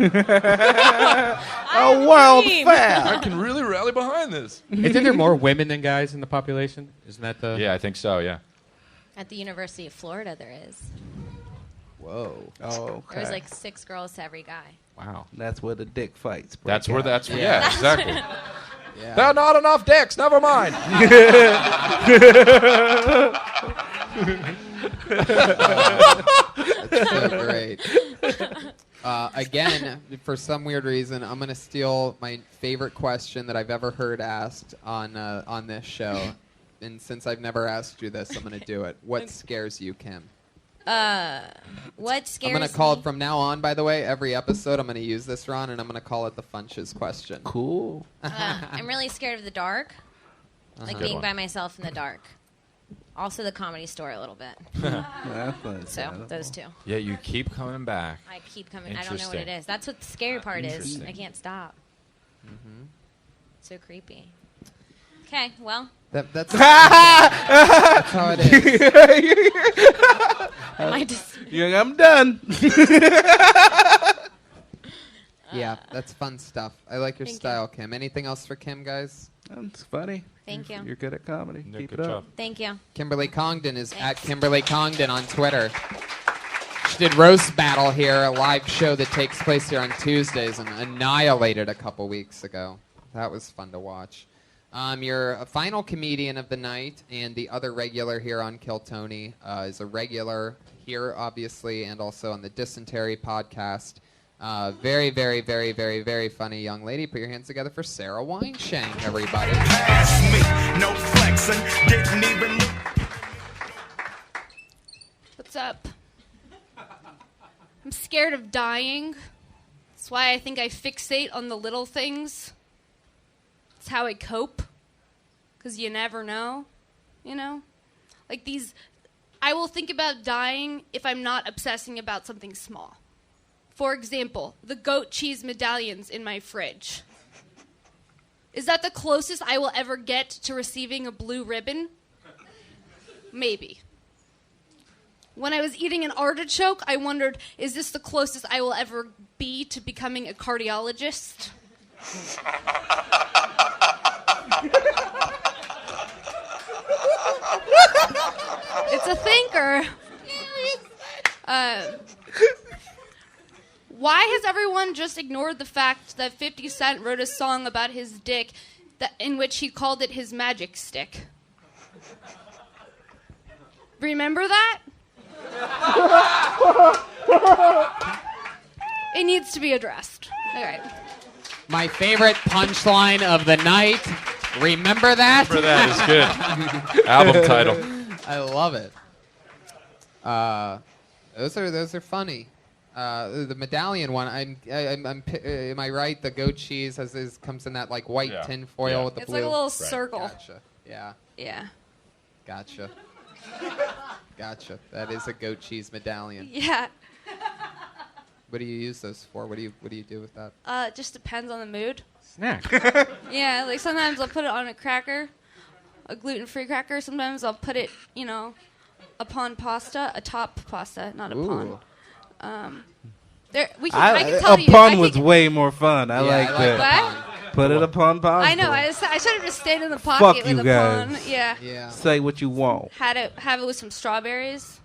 Speaker 5: world fair.
Speaker 12: I can really rally behind this.
Speaker 2: Isn't there more women than guys in the population? Isn't that the...
Speaker 12: Yeah, I think so, yeah.
Speaker 17: At the University of Florida, there is.
Speaker 3: Whoa.
Speaker 5: Oh, okay.
Speaker 17: There's like 6 girls to every guy.
Speaker 12: Wow.
Speaker 5: That's where the dick fights.
Speaker 12: That's where
Speaker 5: break out.
Speaker 12: that's yeah, exactly.
Speaker 3: Yeah.
Speaker 12: There are not enough dicks. Never mind.
Speaker 3: That's so great. Again, for some weird reason, I'm going to steal my favorite question that I've ever heard asked on this show. And since I've never asked you this, I'm going to do it. What scares you, Kim?
Speaker 17: What scares
Speaker 3: I'm going to call it from now on, by the way. Every episode, I'm going to use this, Ron, and I'm going to call it the Funches question.
Speaker 5: Cool.
Speaker 17: I'm really scared of the dark. Like
Speaker 12: Good
Speaker 17: being
Speaker 12: one.
Speaker 17: by myself in the dark. Also the Comedy Store a little bit. So, those two.
Speaker 12: Yeah, you keep coming back.
Speaker 17: I keep coming. I don't know what it is. That's what the scary part is.
Speaker 12: Interesting.
Speaker 17: I can't stop. So creepy. Okay, well.
Speaker 3: That's how it is.
Speaker 17: Am I just...
Speaker 5: Yeah, I'm done.
Speaker 3: Yeah, that's fun stuff. I like your style, Kim. Anything else for Kim, guys?
Speaker 5: That's funny.
Speaker 17: Thank you.
Speaker 5: You're good at comedy.
Speaker 12: Yeah,
Speaker 5: Keep
Speaker 12: good
Speaker 5: it
Speaker 12: job.
Speaker 5: up.
Speaker 17: Thank you.
Speaker 3: Kimberly Congdon is at Kimberly Congdon on Twitter. She did Roast Battle here, a live show that takes place here on Tuesdays, and annihilated a couple weeks ago. That was fun to watch. You're a final comedian of the night, and the other regular here on Kill Tony is a regular here, obviously, and also on the Dysentery podcast. Very, very, very, very, very funny young lady. Put your hands together for Sarah Weinshank, everybody.
Speaker 16: No flexing, didn't even.
Speaker 18: What's up? I'm scared of dying. That's why I think I fixate on the little things. It's how I cope. Because you never know, you know? Like these, I will think about dying if I'm not obsessing about something small. For example, the goat cheese medallions in my fridge. Is that the closest I will ever get to receiving a blue ribbon? Maybe. When I was eating an artichoke, I wondered, is this the closest I will ever be to becoming a cardiologist? It's a thinker. Why has everyone just ignored the fact that 50 Cent wrote a song about his dick in which he called it his magic stick? Remember that? It needs to be addressed. All right.
Speaker 3: My favorite punchline of the night. Remember that?
Speaker 12: Remember that is good. Album title.
Speaker 3: I love it. Those are funny. The medallion one. Am I right? The goat cheese comes in that like white tin foil with the
Speaker 18: It's
Speaker 3: blue.
Speaker 18: like a little circle.
Speaker 3: Gotcha. Yeah.
Speaker 18: Yeah.
Speaker 3: Gotcha. Gotcha. That is a goat cheese medallion.
Speaker 18: Yeah.
Speaker 3: What do you use those for? What do you do with that?
Speaker 18: It just depends on the mood.
Speaker 2: Snack.
Speaker 18: Yeah, like sometimes I'll put it on a cracker, a gluten-free cracker. Sometimes I'll put it, upon pasta, atop pasta, not upon. I can tell
Speaker 5: a
Speaker 18: you.
Speaker 5: pun was way more fun. I like
Speaker 3: I like
Speaker 5: that.
Speaker 18: What?
Speaker 5: Put it upon pause.
Speaker 18: I know. I should have just stayed in the
Speaker 5: Fuck
Speaker 18: pocket with
Speaker 5: you
Speaker 18: a
Speaker 5: guys.
Speaker 18: pun. Yeah.
Speaker 3: Yeah.
Speaker 5: Say what you want.
Speaker 18: Have it with some strawberries.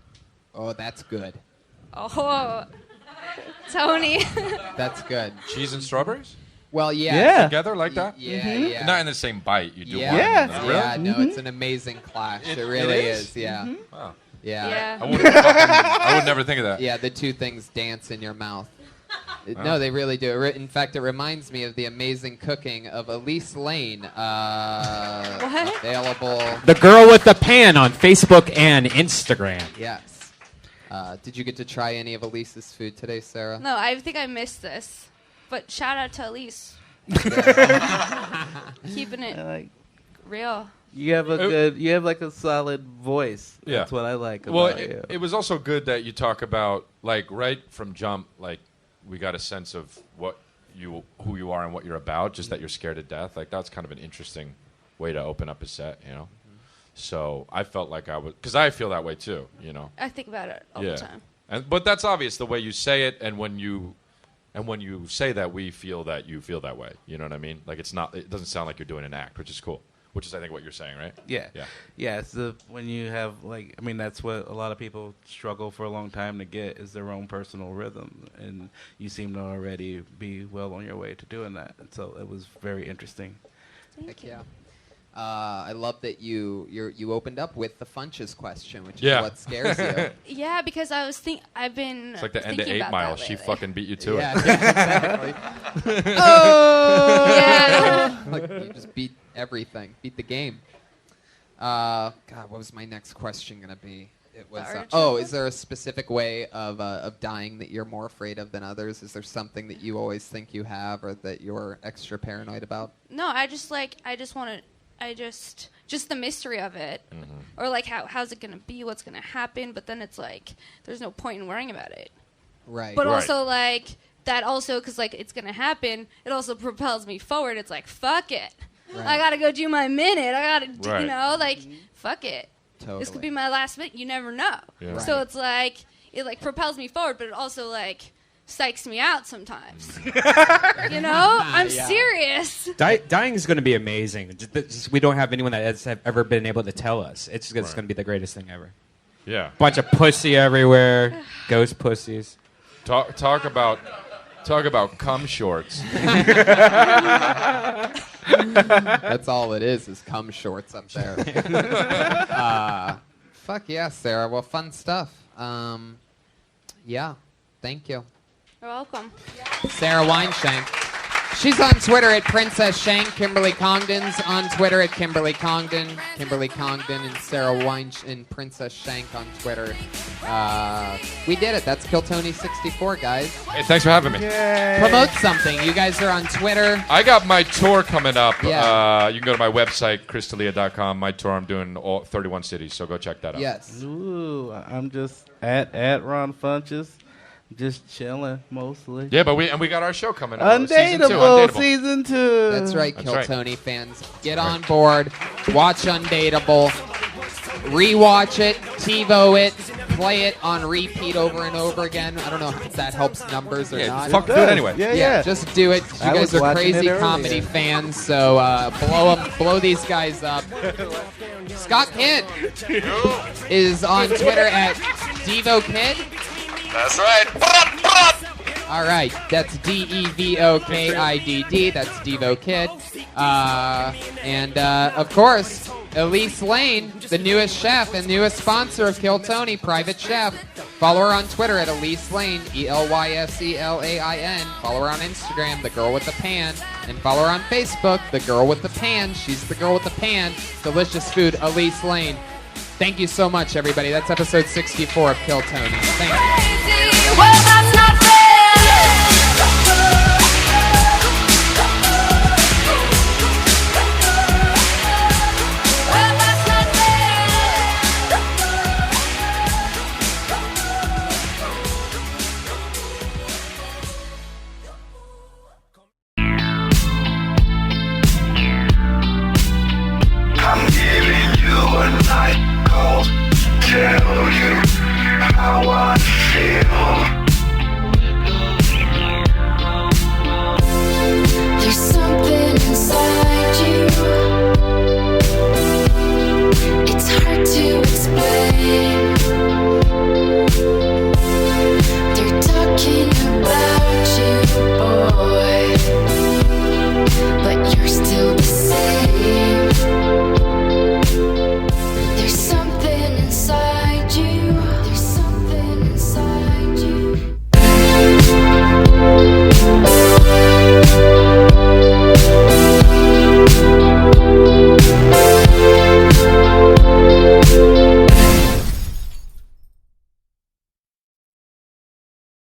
Speaker 3: Oh, that's good.
Speaker 18: Oh, Tony.
Speaker 3: That's good.
Speaker 12: Cheese and strawberries?
Speaker 3: Well, yeah.
Speaker 5: Yeah.
Speaker 12: Together like that?
Speaker 3: Yeah, yeah.
Speaker 12: Not in the same bite. You do
Speaker 3: Yeah.
Speaker 12: one.
Speaker 5: Yeah.
Speaker 12: and then- Really?
Speaker 3: Yeah, no, it's an amazing clash. It really is. Yeah.
Speaker 12: Wow.
Speaker 3: Yeah.
Speaker 18: Yeah.
Speaker 12: I would never think of that.
Speaker 3: Yeah, the two things dance in your mouth.
Speaker 12: Wow.
Speaker 3: No, they really do. In fact, it reminds me of the amazing cooking of Elise Lane.
Speaker 18: What?
Speaker 3: Available.
Speaker 2: The girl with the pan on Facebook and Instagram.
Speaker 3: Yes. Did you get to try any of Elise's food today, Sarah?
Speaker 18: No, I think I missed this. But shout out to Elise. Keeping it real.
Speaker 5: You have a good. You have like a solid voice.
Speaker 12: Yeah.
Speaker 5: That's what I like about
Speaker 12: Well,
Speaker 5: you.
Speaker 12: it was also good that you talk about, like, right from jump, like, we got a sense of who you are and what you're about, just that you're scared to death. Like, that's kind of an interesting way to open up a set, you know? So I felt like I was, because I feel that way too, you know?
Speaker 18: I think about it all the time.
Speaker 12: But that's obvious, the way you say it, and when you say that, we feel that you feel that way. You know what I mean? Like, it doesn't sound like you're doing an act, which is cool. Which is, I think, what you're saying, right?
Speaker 5: Yeah.
Speaker 12: Yeah.
Speaker 5: Yeah. It's when you have, like, I mean, that's what a lot of people struggle for a long time to get is their own personal rhythm. And you seem to already be well on your way to doing that. And so it was very interesting.
Speaker 3: Heck yeah. I love that you opened up with the Funches question, which is
Speaker 12: Yeah.
Speaker 3: what scares you.
Speaker 18: Yeah, because I've been.
Speaker 12: It's like the end of
Speaker 18: thinking
Speaker 12: 8
Speaker 18: about
Speaker 12: Mile.
Speaker 18: that
Speaker 12: She
Speaker 18: lately.
Speaker 12: fucking beat you to
Speaker 3: Yeah,
Speaker 12: it.
Speaker 3: exactly.
Speaker 18: Oh! Yeah.
Speaker 3: Like, you just beat everything. Beat the game. God, what was my next question going to be? It was, is there a specific way of dying that you're more afraid of than others? Is there something that you always think you have or that you're extra paranoid about?
Speaker 18: No, just the mystery of it, or like how's it gonna be, what's gonna happen. But then it's like there's no point in worrying about it.
Speaker 3: Right.
Speaker 18: But
Speaker 3: Right.
Speaker 18: also like that also because like it's gonna happen. It also propels me forward. It's like fuck it.
Speaker 3: Right.
Speaker 18: I gotta go do my minute. I gotta
Speaker 12: Right.
Speaker 18: you know like fuck it.
Speaker 3: Totally.
Speaker 18: This could be my last minute. You never know.
Speaker 12: Yeah.
Speaker 18: So
Speaker 3: Right.
Speaker 18: it's like it like propels me forward, but it also like psychs me out sometimes. You know, I'm
Speaker 3: Yeah.
Speaker 18: serious.
Speaker 2: Dying is going to be amazing. We don't have anyone that has ever been able to tell us. It's going to be the greatest thing ever.
Speaker 12: Yeah.
Speaker 2: Bunch of pussy everywhere. Ghost pussies.
Speaker 12: Talk about cum shorts.
Speaker 3: That's all it is cum shorts up there. Fuck yeah, Sarah. Well, fun stuff. Yeah. Thank you.
Speaker 18: You're welcome.
Speaker 3: Sarah Weinshank. She's on Twitter at Princess Shank. Kimberly Congdon's on Twitter at Kimberly Congdon. Kimberly Congdon and Sarah and Princess Shank on Twitter. We did it. That's Kill Tony 64, guys.
Speaker 12: Hey, thanks for having me.
Speaker 3: Promote something. You guys are on Twitter.
Speaker 12: I got my tour coming up.
Speaker 3: Yeah.
Speaker 12: You can go to my website, christalia.com. My tour, I'm doing all 31 cities, so go check that out.
Speaker 3: Yes.
Speaker 5: Ooh, I'm just at Ron Funches. Just chilling mostly.
Speaker 12: Yeah, but we got our show coming up.
Speaker 5: Undateable season 2.
Speaker 3: That's right,
Speaker 12: That's
Speaker 3: Kill
Speaker 12: right.
Speaker 3: Tony fans. Get on board. Watch Undateable. Rewatch it. TiVo it. Play it on repeat over and over again. I don't know if that helps numbers or not.
Speaker 12: Fuck, do it anyway.
Speaker 5: Yeah.
Speaker 3: Just do it. You
Speaker 5: I
Speaker 3: guys
Speaker 5: was
Speaker 3: are
Speaker 5: watching
Speaker 3: crazy
Speaker 5: it earlier.
Speaker 3: comedy fans, so blow these guys up. Scott Kidd is on Twitter at DevoKid.
Speaker 4: That's right.
Speaker 3: All right, that's DevoKidd. That's DevoKid. And of course, Elise Lane, the newest chef and newest sponsor of Kill Tony, Private Chef. Follow her on Twitter at Elise Lane, ELYSELAIN. Follow her on Instagram, The Girl with the Pan. And follow her on Facebook, The Girl with the Pan. She's the girl with the pan. Delicious food, Elise Lane. Thank you so much, everybody. That's episode 64 of Kill Tony. Thank you.
Speaker 19: Well, that's not fair.
Speaker 16: I'm giving you a night call to tell you how I feel.